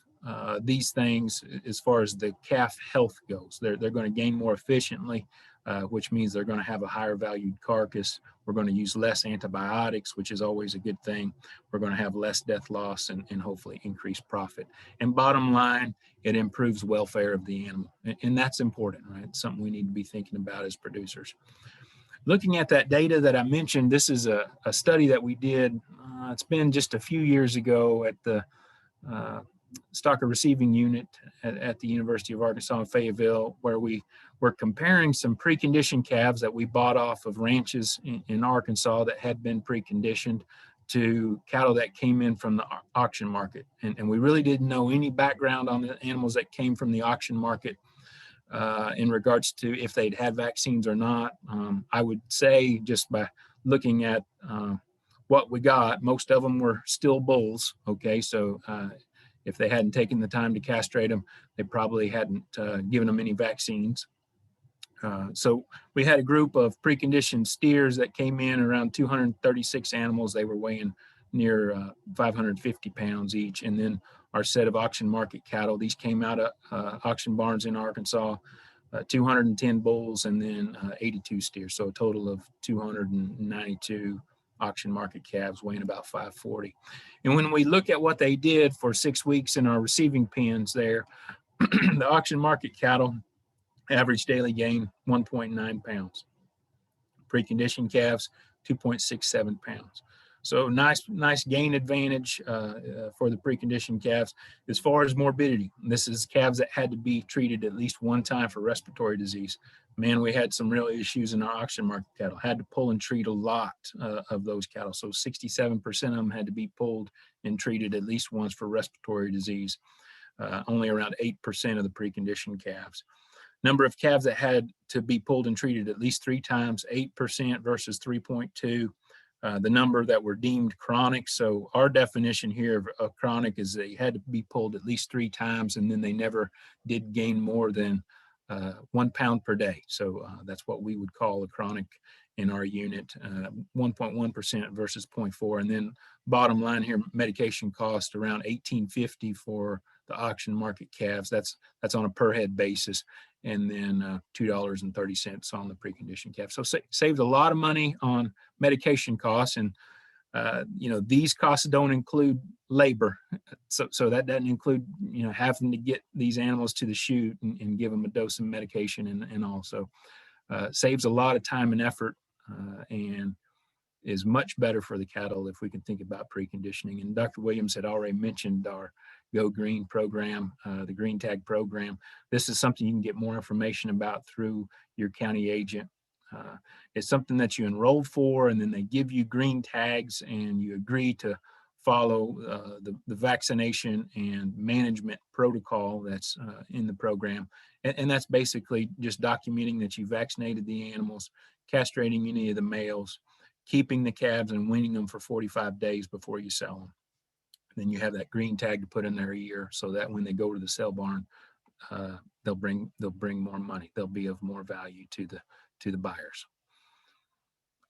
these things as far as the calf health goes. They're going to gain more efficiently, which means they're going to have a higher valued carcass. We're going to use less antibiotics, which is always a good thing. We're going to have less death loss and hopefully increased profit. And bottom line, it improves welfare of the animal. And that's important, right? It's something we need to be thinking about as producers. Looking at that data that I mentioned, this is a study that we did. It's been just a few years ago at the Stocker receiving unit at the University of Arkansas in Fayetteville, where we were comparing some preconditioned calves that we bought off of ranches in Arkansas that had been preconditioned to cattle that came in from the auction market. And we really didn't know any background on the animals that came from the auction market in regards to if they'd had vaccines or not. I would say just by looking at what we got, most of them were still bulls. Okay, so if they hadn't taken the time to castrate them, they probably hadn't given them any vaccines. So we had a group of preconditioned steers that came in, around 236 animals. They were weighing near 550 pounds each. And then our set of auction market cattle, these came out of auction barns in Arkansas, 210 bulls and then 82 steers. So a total of 292 auction market calves weighing about 540. And when we look at what they did for 6 weeks in our receiving pens there, the auction market cattle average daily gain 1.9 pounds. Preconditioned calves 2.67 pounds. So nice gain advantage for the preconditioned calves. As far as morbidity, this is calves that had to be treated at least one time for respiratory disease. Man, we had some real issues in our auction market cattle. Had to pull and treat a lot of those cattle. So 67% of them had to be pulled and treated at least once for respiratory disease. Only around 8% of the preconditioned calves. Number of calves that had to be pulled and treated at least 3 times, 8% versus 3.2. The number that were deemed chronic. So our definition here of chronic is they had to be pulled at least 3 times, and then they never did gain more than 1 pound per day. So that's what we would call a chronic in our unit, 1.1% versus 0.4. And then bottom line here, medication cost around $18.50 for the auction market calves. That's on a per head basis. And then $2.30 on the preconditioned calf. So saved a lot of money on medication costs. And, these costs don't include labor. So that doesn't include, having to get these animals to the chute and give them a dose of medication and also saves a lot of time and effort and is much better for the cattle if we can think about preconditioning. And Dr. Williams had already mentioned our Go Green program, the Green Tag program. This is something you can get more information about through your county agent. It's something that you enroll for, and then they give you green tags, and you agree to follow the vaccination and management protocol that's in the program. And that's basically just documenting that you vaccinated the animals, castrating any of the males, keeping the calves and weaning them for 45 days before you sell them. Then you have that green tag to put in their ear so that when they go to the sale barn, they'll bring more money. They'll be of more value to the buyers.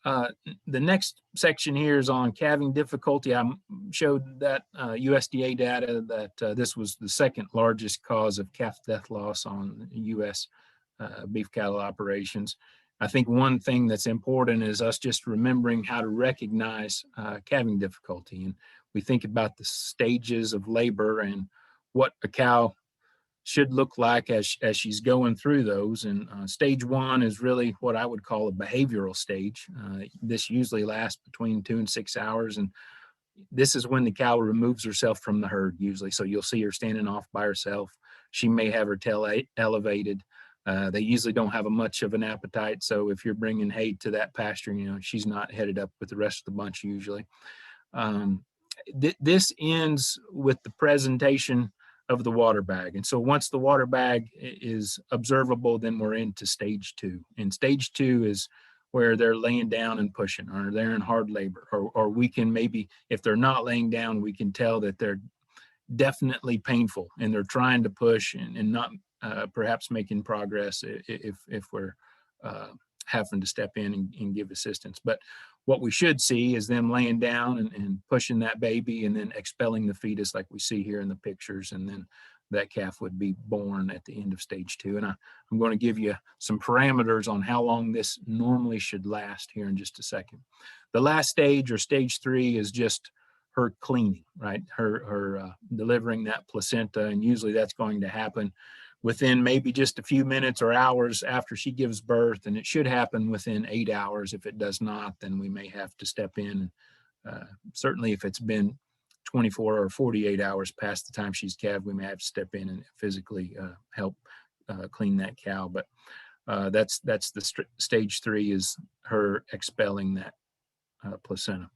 The next section here is on calving difficulty. I showed that USDA data that this was the second largest cause of calf death loss on U.S. Beef cattle operations. I think one thing that's important is us just remembering how to recognize calving difficulty. And we think about the stages of labor and what a cow should look like as she's going through those. And stage 1 is really what I would call a behavioral stage. This usually lasts between 2 and 6 hours. And this is when the cow removes herself from the herd usually. So you'll see her standing off by herself. She may have her tail elevated. They usually don't have much of an appetite. So if you're bringing hay to that pasture, she's not headed up with the rest of the bunch usually. This ends with the presentation of the water bag. And so once the water bag is observable, then we're into stage 2. And stage 2 is where they're laying down and pushing, or they're in hard labor, or we can maybe, if they're not laying down, we can tell that they're definitely painful and they're trying to push and not perhaps making progress if we're having to step in and give assistance. But what we should see is them laying down and pushing that baby and then expelling the fetus like we see here in the pictures. And then that calf would be born at the end of stage 2. And I'm going to give you some parameters on how long this normally should last here in just a second. The last stage, or stage 3, is just her cleaning, right? Her delivering that placenta. And usually that's going to happen within maybe just a few minutes or hours after she gives birth. And it should happen within 8 hours. If it does not, then we may have to step in. Certainly if it's been 24 or 48 hours past the time she's calved, we may have to step in and physically help clean that cow. But that's the stage 3, is her expelling that placenta.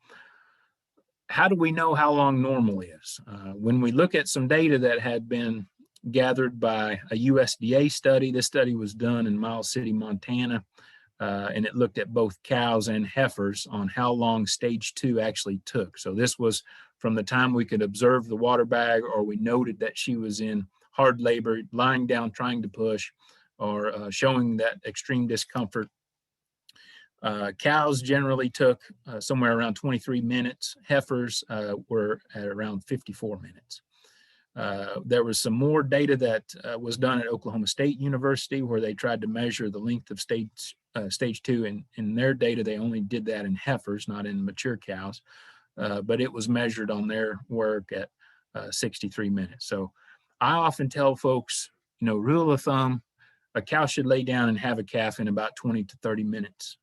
How do we know how long normal is? When we look at some data that had been gathered by a USDA study, this study was done in Miles City, Montana, and it looked at both cows and heifers on how long stage 2 actually took. So this was from the time we could observe the water bag, or we noted that she was in hard labor, lying down, trying to push, or showing that extreme discomfort. Cows generally took somewhere around 23 minutes. Heifers were at around 54 minutes. There was some more data that was done at Oklahoma State University where they tried to measure the length of stage 2. And in their data, they only did that in heifers, not in mature cows. But it was measured on their work at 63 minutes. So I often tell folks, rule of thumb, a cow should lay down and have a calf in about 20 to 30 minutes.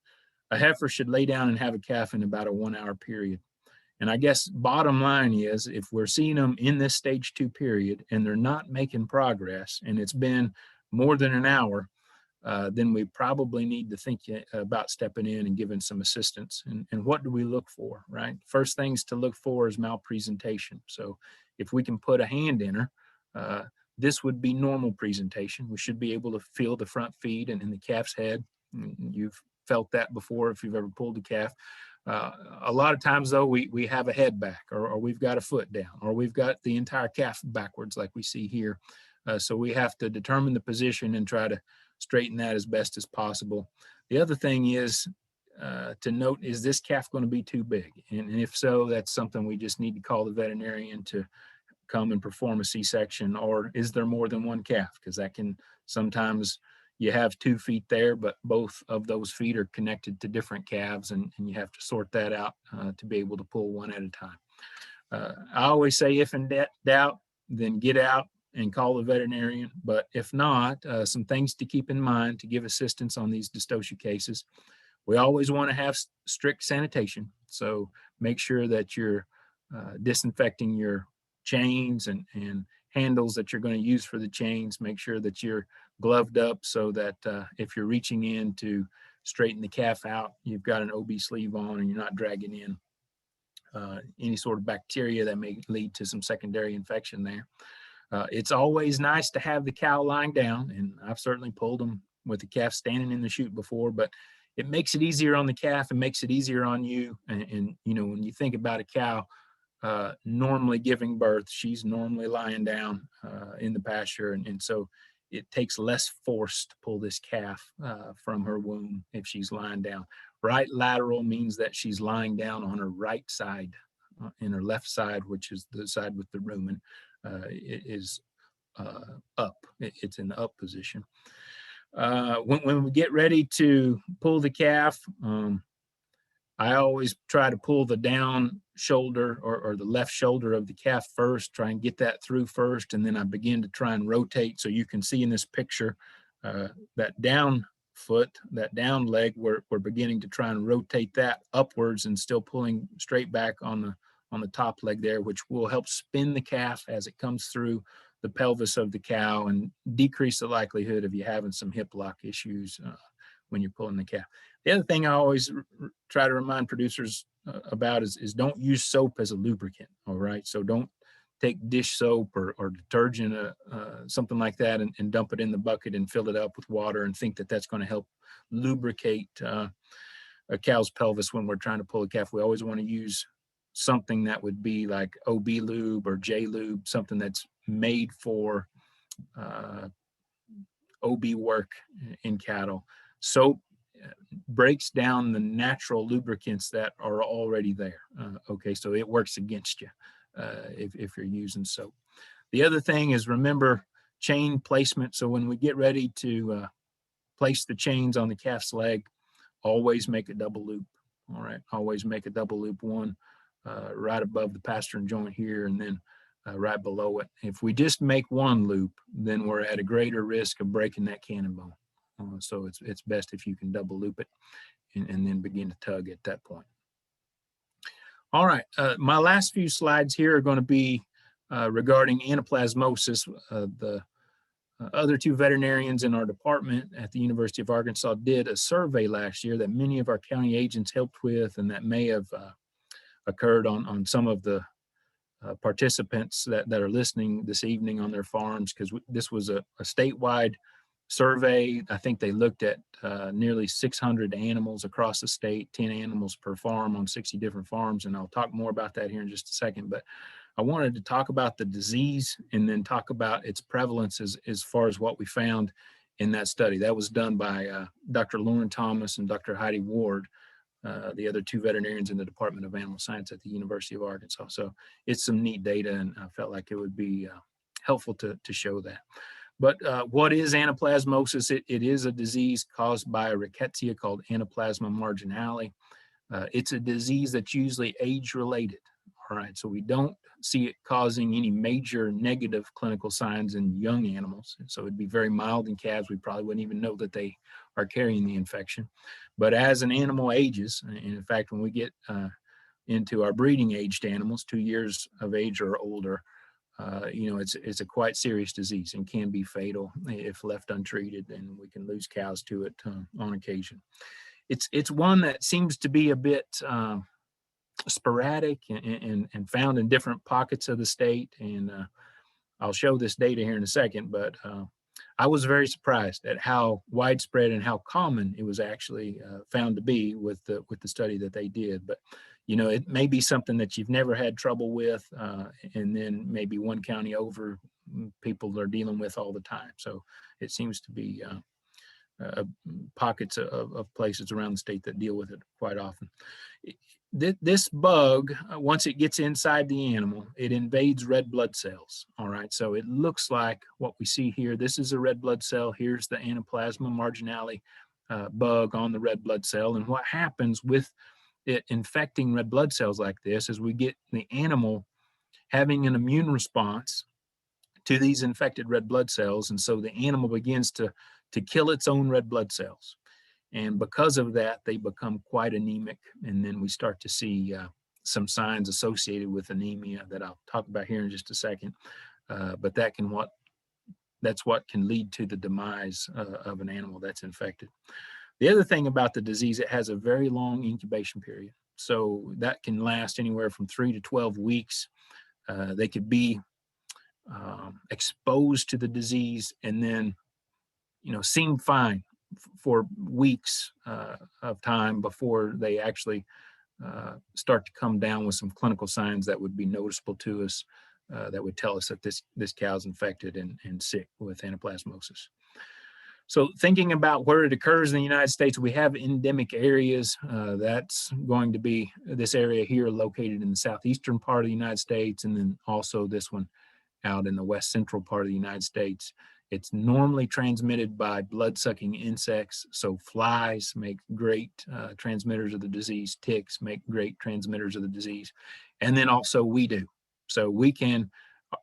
A heifer should lay down and have a calf in about a 1 hour period. And I guess bottom line is, if we're seeing them in this stage 2 period and they're not making progress and it's been more than an hour, then we probably need to think about stepping in and giving some assistance. And what do we look for, right? First things to look for is malpresentation. So if we can put a hand in her, this would be normal presentation. We should be able to feel the front feet and in the calf's head. You've felt that before if you've ever pulled a calf. A lot of times though, we have a head back, or we've got a foot down, or we've got the entire calf backwards like we see here. So we have to determine the position and try to straighten that as best as possible. The other thing is to note, is this calf going to be too big? And if so, that's something we just need to call the veterinarian to come and perform a C-section. Or is there more than one calf? Because that can sometimes, you have 2 feet there, but both of those feet are connected to different calves, and you have to sort that out to be able to pull one at a time. I always say, if in doubt, then get out and call the veterinarian. But if not, some things to keep in mind to give assistance on these dystocia cases. We always want to have strict sanitation. So make sure that you're disinfecting your chains and handles that you're going to use for the chains. Make sure that you're gloved up so that if you're reaching in to straighten the calf out, you've got an OB sleeve on and you're not dragging in any sort of bacteria that may lead to some secondary infection there. It's always nice to have the cow lying down, and I've certainly pulled them with the calf standing in the chute before, but it makes it easier on the calf and makes it easier on you. And when you think about a cow normally giving birth, she's normally lying down in the pasture, and so it takes less force to pull this calf from her womb if she's lying down. Right lateral means that she's lying down on her right side, and her left side, which is the side with the rumen, is up. It's in the up position. When we get ready to pull the calf, I always try to pull the down shoulder or the left shoulder of the calf first, try and get that through first, and then I begin to try and rotate. So you can see in this picture that down foot, that down leg, we're beginning to try and rotate that upwards and still pulling straight back on the top leg there, which will help spin the calf as it comes through the pelvis of the cow and decrease the likelihood of you having some hip lock issues when you're pulling the calf. The other thing I always try to remind producers about is don't use soap as a lubricant. All right. So don't take dish soap or detergent, something like that, and dump it in the bucket and fill it up with water and think that that's going to help lubricate a cow's pelvis when we're trying to pull a calf. We always want to use something that would be like OB lube or J lube, something that's made for OB work in cattle. Soap breaks down the natural lubricants that are already there. Okay, so it works against you if you're using soap. The other thing is, remember chain placement. So when we get ready to place the chains on the calf's leg, always make a double loop. All right, always make a double loop, one right above the pastern joint here, and then right below it. If we just make one loop, then we're at a greater risk of breaking that cannon bone. So it's best if you can double loop it and then begin to tug at that point. All right, my last few slides here are going to be regarding anaplasmosis. The other two veterinarians in our department at the University of Arkansas did a survey last year that many of our county agents helped with, and that may have occurred on some of the participants that are listening this evening on their farms, because this was a statewide survey. I think they looked at nearly 600 animals across the state, 10 animals per farm on 60 different farms. And I'll talk more about that here in just a second. But I wanted to talk about the disease and then talk about its prevalence as far as what we found in that study. That was done by Dr. Lauren Thomas and Dr. Heidi Ward, the other two veterinarians in the Department of Animal Science at the University of Arkansas. So it's some neat data, and I felt like it would be helpful to show that. But what is anaplasmosis? It is a disease caused by a rickettsia called Anaplasma marginale. It's a disease that's usually age-related. All right, so we don't see it causing any major negative clinical signs in young animals. So it'd be very mild in calves. We probably wouldn't even know that they are carrying the infection. But as an animal ages, and in fact, when we get into our breeding aged animals, 2 years of age or older, you know, it's a quite serious disease and can be fatal if left untreated, and we can lose cows to it on occasion. It's one that seems to be a bit sporadic and found in different pockets of the state. And I'll show this data here in a second, but I was very surprised at how widespread and how common it was actually found to be with the study that they did. But you know, it may be something that you've never had trouble with, and then maybe one county over, people are dealing with all the time. So it seems to be pockets of places around the state that deal with it quite often. This bug, once it gets inside the animal, it invades red blood cells. All right, so it looks like what we see here. This is a red blood cell. Here's the Anaplasma marginale bug on the red blood cell. And what happens with it infecting red blood cells like this is we get the animal having an immune response to these infected red blood cells. And so the animal begins to kill its own red blood cells. And because of that, they become quite anemic. And then we start to see some signs associated with anemia that I'll talk about here in just a second. But that's what can lead to the demise of an animal that's infected. The other thing about the disease, it has a very long incubation period. So that can last anywhere from 3 to 12 weeks. They could be exposed to the disease and then, you know, seem fine for weeks of time before they actually start to come down with some clinical signs that would be noticeable to us, that would tell us that this cow's infected and sick with anaplasmosis. So thinking about where it occurs in the United States, we have endemic areas. That's going to be this area here located in the southeastern part of the United States, and then also this one out in the west central part of the United States. It's normally transmitted by blood-sucking insects. So flies make great transmitters of the disease. Ticks make great transmitters of the disease. And then also we do. So we can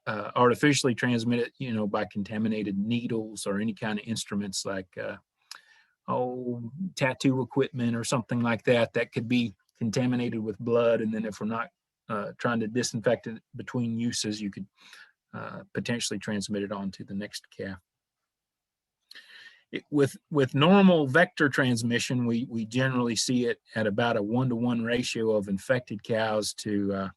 artificially transmit it, you know, by contaminated needles or any kind of instruments like, tattoo equipment or something like that, that could be contaminated with blood. And then if we're not trying to disinfect it between uses, you could potentially transmit it on to the next calf. With normal vector transmission, we generally see it at about a 1-to-1 ratio of infected cows to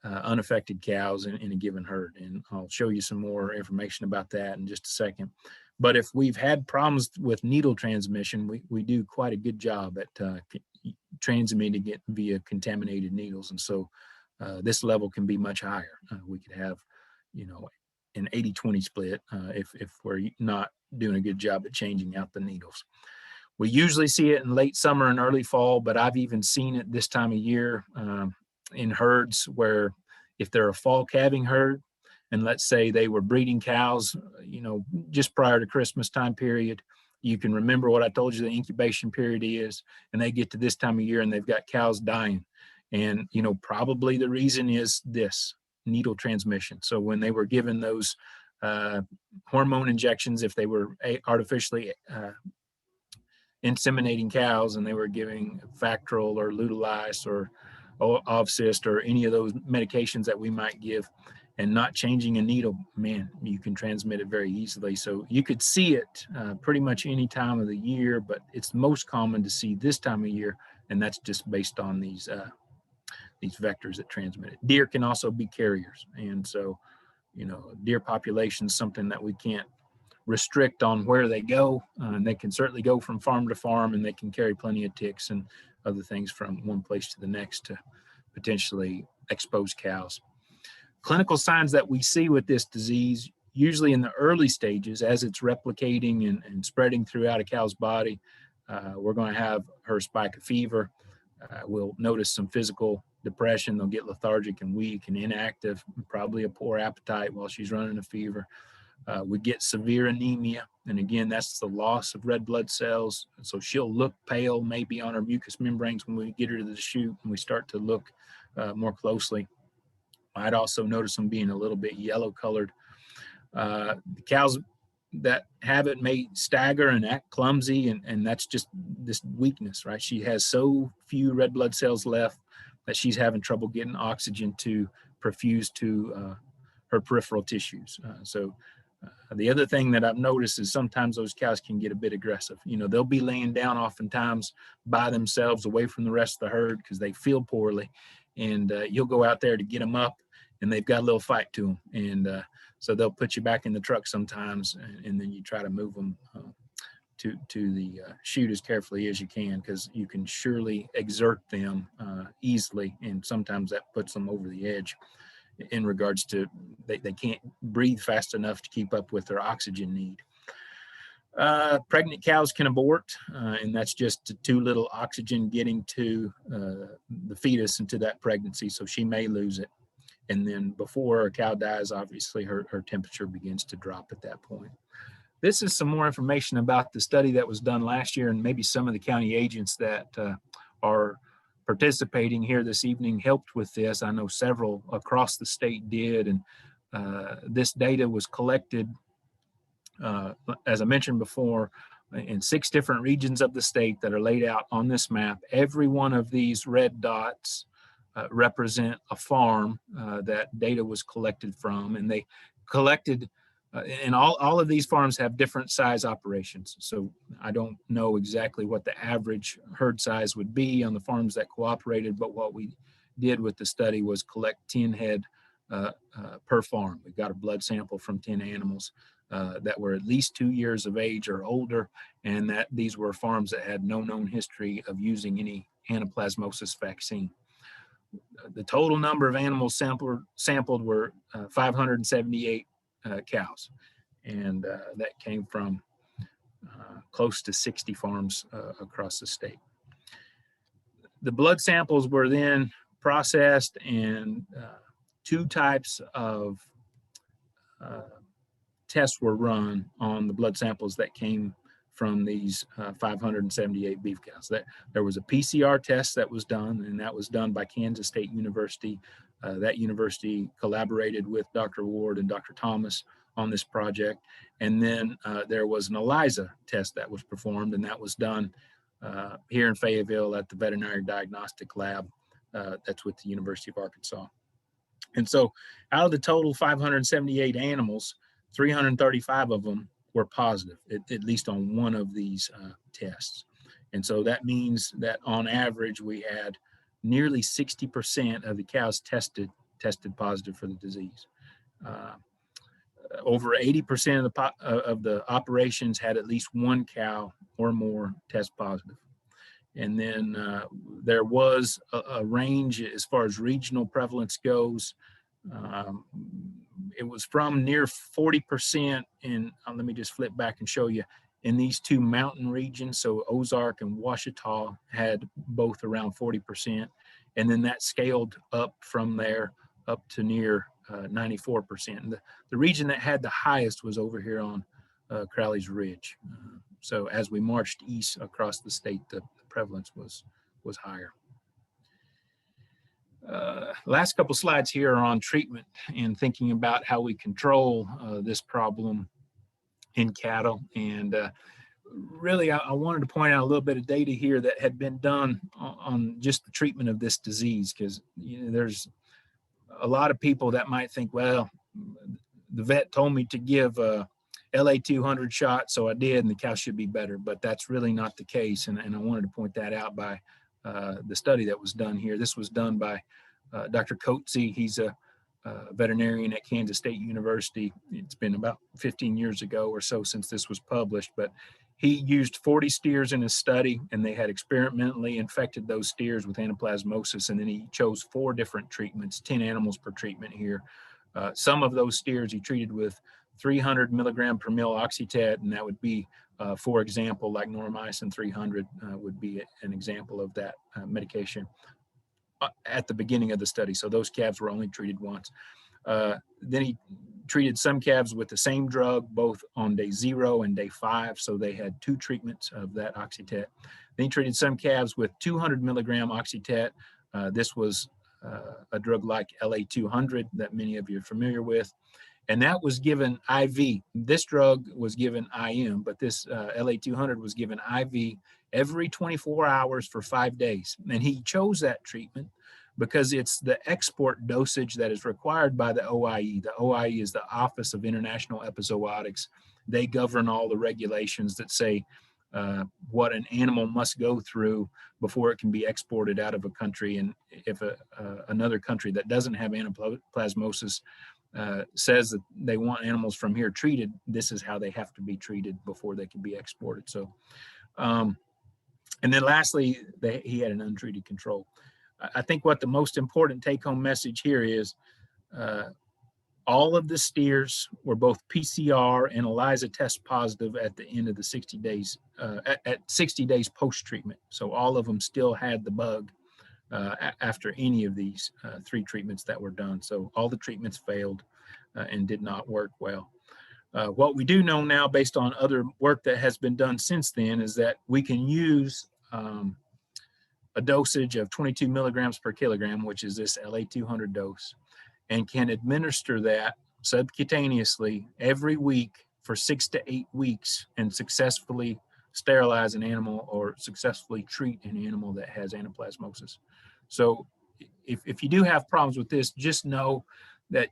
unaffected cows in a given herd. And I'll show you some more information about that in just a second. But if we've had problems with needle transmission, we do quite a good job at transmitting it via contaminated needles. And so this level can be much higher. We could have, you know, an 80-20 split if we're not doing a good job at changing out the needles. We usually see it in late summer and early fall, but I've even seen it this time of year in herds where if they're a fall calving herd, and let's say they were breeding cows, you know, just prior to Christmas time period, you can remember what I told you the incubation period is, and they get to this time of year and they've got cows dying. And, you know, probably the reason is this needle transmission. So when they were given those hormone injections, if they were artificially inseminating cows and they were giving Factrol or Lutalyse or Ovcyst or any of those medications that we might give and not changing a needle, man, you can transmit it very easily. So you could see it pretty much any time of the year, but it's most common to see this time of year, and that's just based on these vectors that transmit it. Deer can also be carriers, and so, you know, deer population is something that we can't restrict on where they go, and they can certainly go from farm to farm, and they can carry plenty of ticks and other things from one place to the next to potentially expose cows. Clinical signs that we see with this disease usually in the early stages, as it's replicating and spreading throughout a cow's body, we're going to have her spike a fever. We'll notice some physical depression. They'll get lethargic and weak and inactive, probably a poor appetite while she's running a fever. We get severe anemia. And again, that's the loss of red blood cells. So she'll look pale, maybe on her mucous membranes when we get her to the chute and we start to look more closely. I'd also notice them being a little bit yellow colored. The cows that have it may stagger and act clumsy, and that's just this weakness, right? She has so few red blood cells left that she's having trouble getting oxygen to perfuse to her peripheral tissues. The other thing that I've noticed is sometimes those cows can get a bit aggressive. You know, they'll be laying down oftentimes by themselves away from the rest of the herd because they feel poorly, and you'll go out there to get them up and they've got a little fight to them. And so they'll put you back in the truck sometimes, and then you try to move them to the chute as carefully as you can, because you can surely exert them easily, and sometimes that puts them over the edge in regards to they can't breathe fast enough to keep up with their oxygen need. Pregnant cows can abort, and that's just too little oxygen getting to the fetus into that pregnancy, so she may lose it. And then before a cow dies, obviously her temperature begins to drop at that point. This is some more information about the study that was done last year, and maybe some of the county agents that are participating here this evening helped with this. I know several across the state did, and this data was collected, as I mentioned before, in 6 different regions of the state that are laid out on this map. Every one of these red dots represent a farm that data was collected from, and they collected and all of these farms have different size operations. So I don't know exactly what the average herd size would be on the farms that cooperated, but what we did with the study was collect 10 head per farm. We got a blood sample from 10 animals that were at least 2 years of age or older, and that these were farms that had no known history of using any anaplasmosis vaccine. The total number of animals sampled were 578 cows, and that came from close to 60 farms across the state. The blood samples were then processed, and 2 types of tests were run on the blood samples that came from these 578 beef cows. There was a PCR test that was done, and that was done by Kansas State University. That university collaborated with Dr. Ward and Dr. Thomas on this project. And then there was an ELISA test that was performed, and that was done here in Fayetteville at the Veterinary Diagnostic Lab that's with the University of Arkansas. And so out of the total 578 animals, 335 of them were positive, at least on one of these tests. And so that means that on average, we had nearly 60% of the cows tested positive for the disease. Over 80% of the operations had at least one cow or more test positive. And then there was a range as far as regional prevalence goes. It was from near 40% in, let me just flip back and show you, in these 2 mountain regions. So Ozark and Ouachita had both around 40%. And then that scaled up from there up to near 94%. And the region that had the highest was over here on Crowley's Ridge. So as we marched east across the state, the prevalence was higher. Last couple slides here are on treatment and thinking about how we control this problem in cattle. And really, I wanted to point out a little bit of data here that had been done on just the treatment of this disease, because there's a lot of people that might think, well, the vet told me to give a LA200 shot, so I did, and the cow should be better. But that's really not the case, and I wanted to point that out by the study that was done here. This was done by Dr. Coetzee. He's a veterinarian at Kansas State University. It's been about 15 years ago or so since this was published, but he used 40 steers in his study, and they had experimentally infected those steers with anaplasmosis, and then he chose 4 different treatments, 10 animals per treatment here. Some of those steers he treated with 300 milligram per mil oxytet, and that would be, for example, like Noromycin 300 would be an example of that medication at the beginning of the study. So those calves were only treated once. Then he treated some calves with the same drug, both on day 0 and day 5. So they had 2 treatments of that oxytet. Then he treated some calves with 200 milligram oxytet. This was a drug like LA200 that many of you are familiar with. And that was given IV. This drug was given IM, but this LA200 was given IV every 24 hours for 5 days. And he chose that treatment because it's the export dosage that is required by the OIE. The OIE is the Office of International Epizootics. They govern all the regulations that say what an animal must go through before it can be exported out of a country. And if another country that doesn't have anaplasmosis says that they want animals from here treated, this is how they have to be treated before they can be exported. So, and then lastly, he had an untreated control. I think what the most important take-home message here is all of the steers were both PCR and ELISA test positive at the end of the 60 days, at 60 days post-treatment. So all of them still had the bug after any of these 3 treatments that were done. So all the treatments failed and did not work well. What we do know now, based on other work that has been done since then, is that we can use a dosage of 22 milligrams per kilogram, which is this LA200 dose, and can administer that subcutaneously every week for 6 to 8 weeks and successfully sterilize an animal or successfully treat an animal that has anaplasmosis. So if you do have problems with this, just know that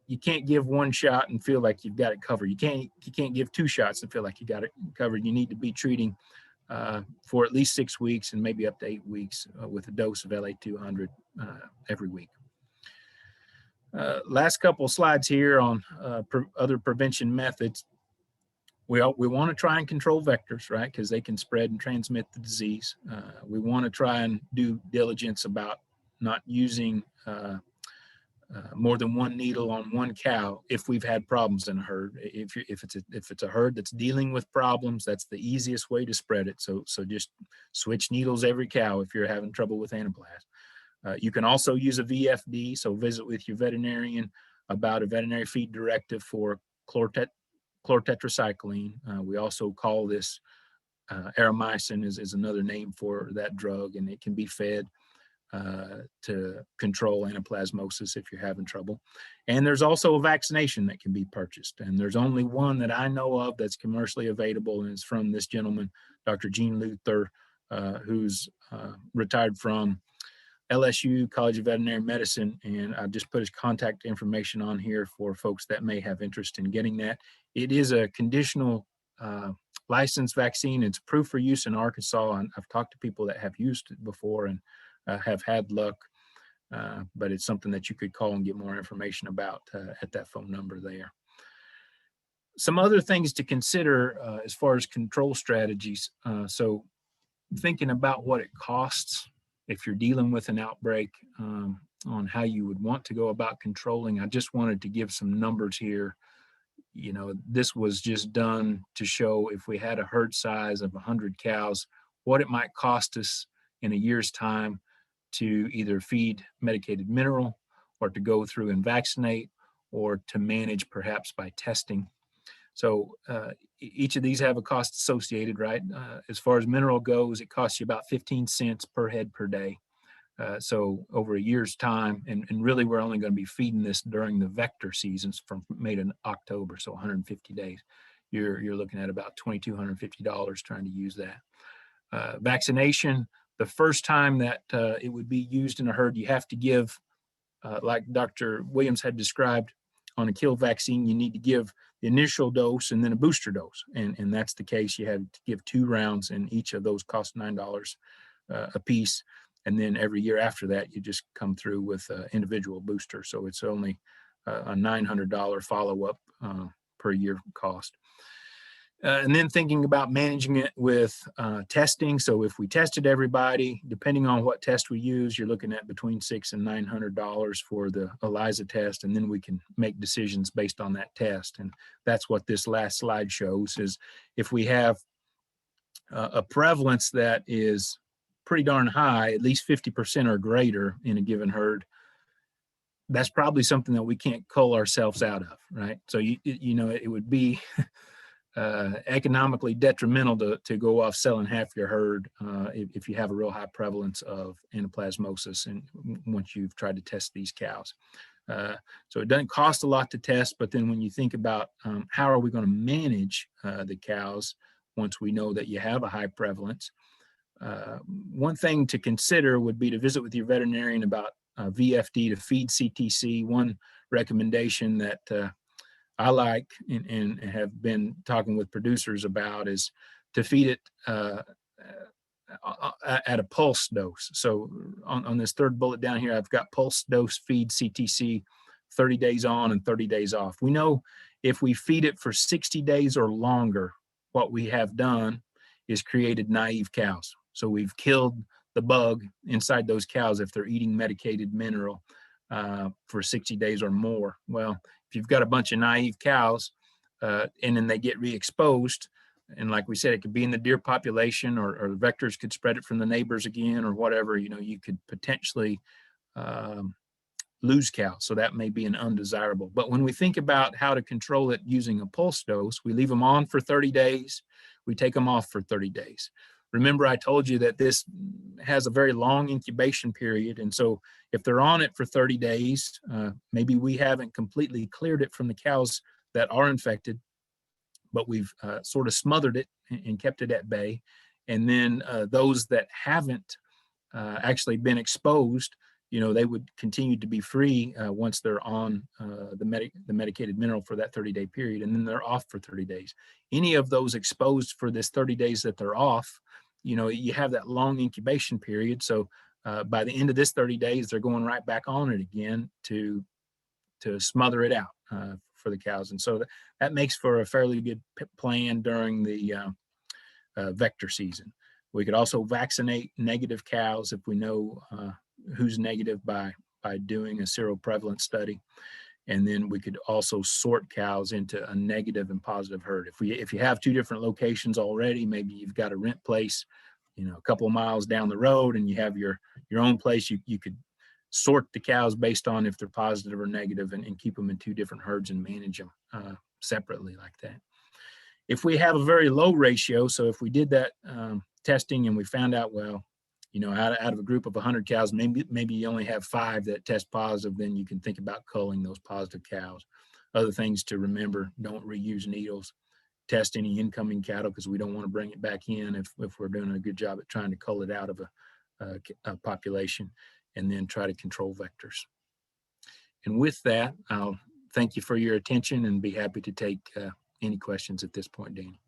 you can't give 1 shot and feel like you've got it covered. You can't give 2 shots and feel like you got it covered. You need to be treating for at least 6 weeks and maybe up to 8 weeks with a dose of LA200 every week. Last couple of slides here on other prevention methods. We want to try and control vectors, right? Because they can spread and transmit the disease. We want to try and do diligence about not using more than 1 needle on 1 cow if we've had problems in a herd. If it's a herd that's dealing with problems, that's the easiest way to spread it. So just switch needles every cow if you're having trouble with anaplasm. You can also use a VFD, so visit with your veterinarian about a veterinary feed directive for chlortetracycline. We also call this Aramycin is another name for that drug, and it can be fed to control anaplasmosis if you're having trouble. And there's also a vaccination that can be purchased. And there's only one that I know of that's commercially available, and it's from this gentleman, Dr. Gene Luther, who's retired from LSU College of Veterinary Medicine. And I just put his contact information on here for folks that may have interest in getting that. It is a conditional licensed vaccine. It's approved for use in Arkansas. And I've talked to people that have used it before and have had luck, but it's something that you could call and get more information about at that phone number there. Some other things to consider as far as control strategies. So thinking about what it costs if you're dealing with an outbreak, on how you would want to go about controlling. I just wanted to give some numbers here. You know, this was just done to show if we had a herd size of 100 cows, what it might cost us in a year's time to either feed medicated mineral or to go through and vaccinate or to manage perhaps by testing. So each of these have a cost associated, right? As far as mineral goes, it costs you about 15 cents per head per day. So over a year's time, and really we're only going to be feeding this during the vector seasons from May to October, so 150 days. You're looking at about $2,250 trying to use that. Vaccination, the first time that it would be used in a herd, you have to give, like Dr. Williams had described, on a kill vaccine, you need to give the initial dose and then a booster dose. And that's the case. You have to give 2 rounds, and each of those cost $9 a piece. And then every year after that, you just come through with an individual booster. So it's only a $900 follow-up per year cost. And then thinking about managing it with testing. So if we tested everybody, depending on what test we use, you're looking at between $600 and $900 for the ELISA test, and then we can make decisions based on that test. And that's what this last slide shows, is if we have a prevalence that is pretty darn high, at least 50% or greater in a given herd, that's probably something that we can't cull ourselves out of, right? So, you know, it would be economically detrimental to go off selling half your herd if you have a real high prevalence of anaplasmosis and once you've tried to test these cows. So it doesn't cost a lot to test, but then when you think about how are we going to manage the cows once we know that you have a high prevalence, one thing to consider would be to visit with your veterinarian about VFD to feed CTC. One recommendation that I like and have been talking with producers about is to feed it at a pulse dose. So on this third bullet down here, I've got pulse dose feed CTC 30 days on and 30 days off. We know if we feed it for 60 days or longer, what we have done is created naive cows. So we've killed the bug inside those cows if they're eating medicated mineral for 60 days or more. Well, if you've got a bunch of naive cows and then they get re-exposed, and like we said, it could be in the deer population or the vectors could spread it from the neighbors again or whatever, you know, you could potentially lose cows. So that may be an undesirable. But when we think about how to control it using a pulse dose, we leave them on for 30 days, we take them off for 30 days. Remember, I told you that this has a very long incubation period. And so if they're on it for 30 days, maybe we haven't completely cleared it from the cows that are infected, but we've sort of smothered it and kept it at bay. And then those that haven't actually been exposed, you know, they would continue to be free once they're on the medicated mineral for that 30-day period, and then they're off for 30 days. Any of those exposed for this 30 days that they're off, you know, you have that long incubation period. So by the end of this 30 days, they're going right back on it again to smother it out for the cows. And so that makes for a fairly good plan during the vector season. We could also vaccinate negative cows if we know who's negative by doing a seroprevalence study. And then we could also sort cows into a negative and positive herd. If you have two different locations already, maybe you've got a rent place, you know, a couple of miles down the road, and you have your own place, you could sort the cows based on if they're positive or negative and keep them in two different herds and manage them separately like that. If we have a very low ratio, so if we did that testing and we found out, well, you know, out of a group of 100 cows, maybe you only have 5 that test positive, then you can think about culling those positive cows. Other things to remember: don't reuse needles, test any incoming cattle because we don't want to bring it back in if we're doing a good job at trying to cull it out of a population, and then try to control vectors. And with that, I'll thank you for your attention and be happy to take any questions at this point, Danny.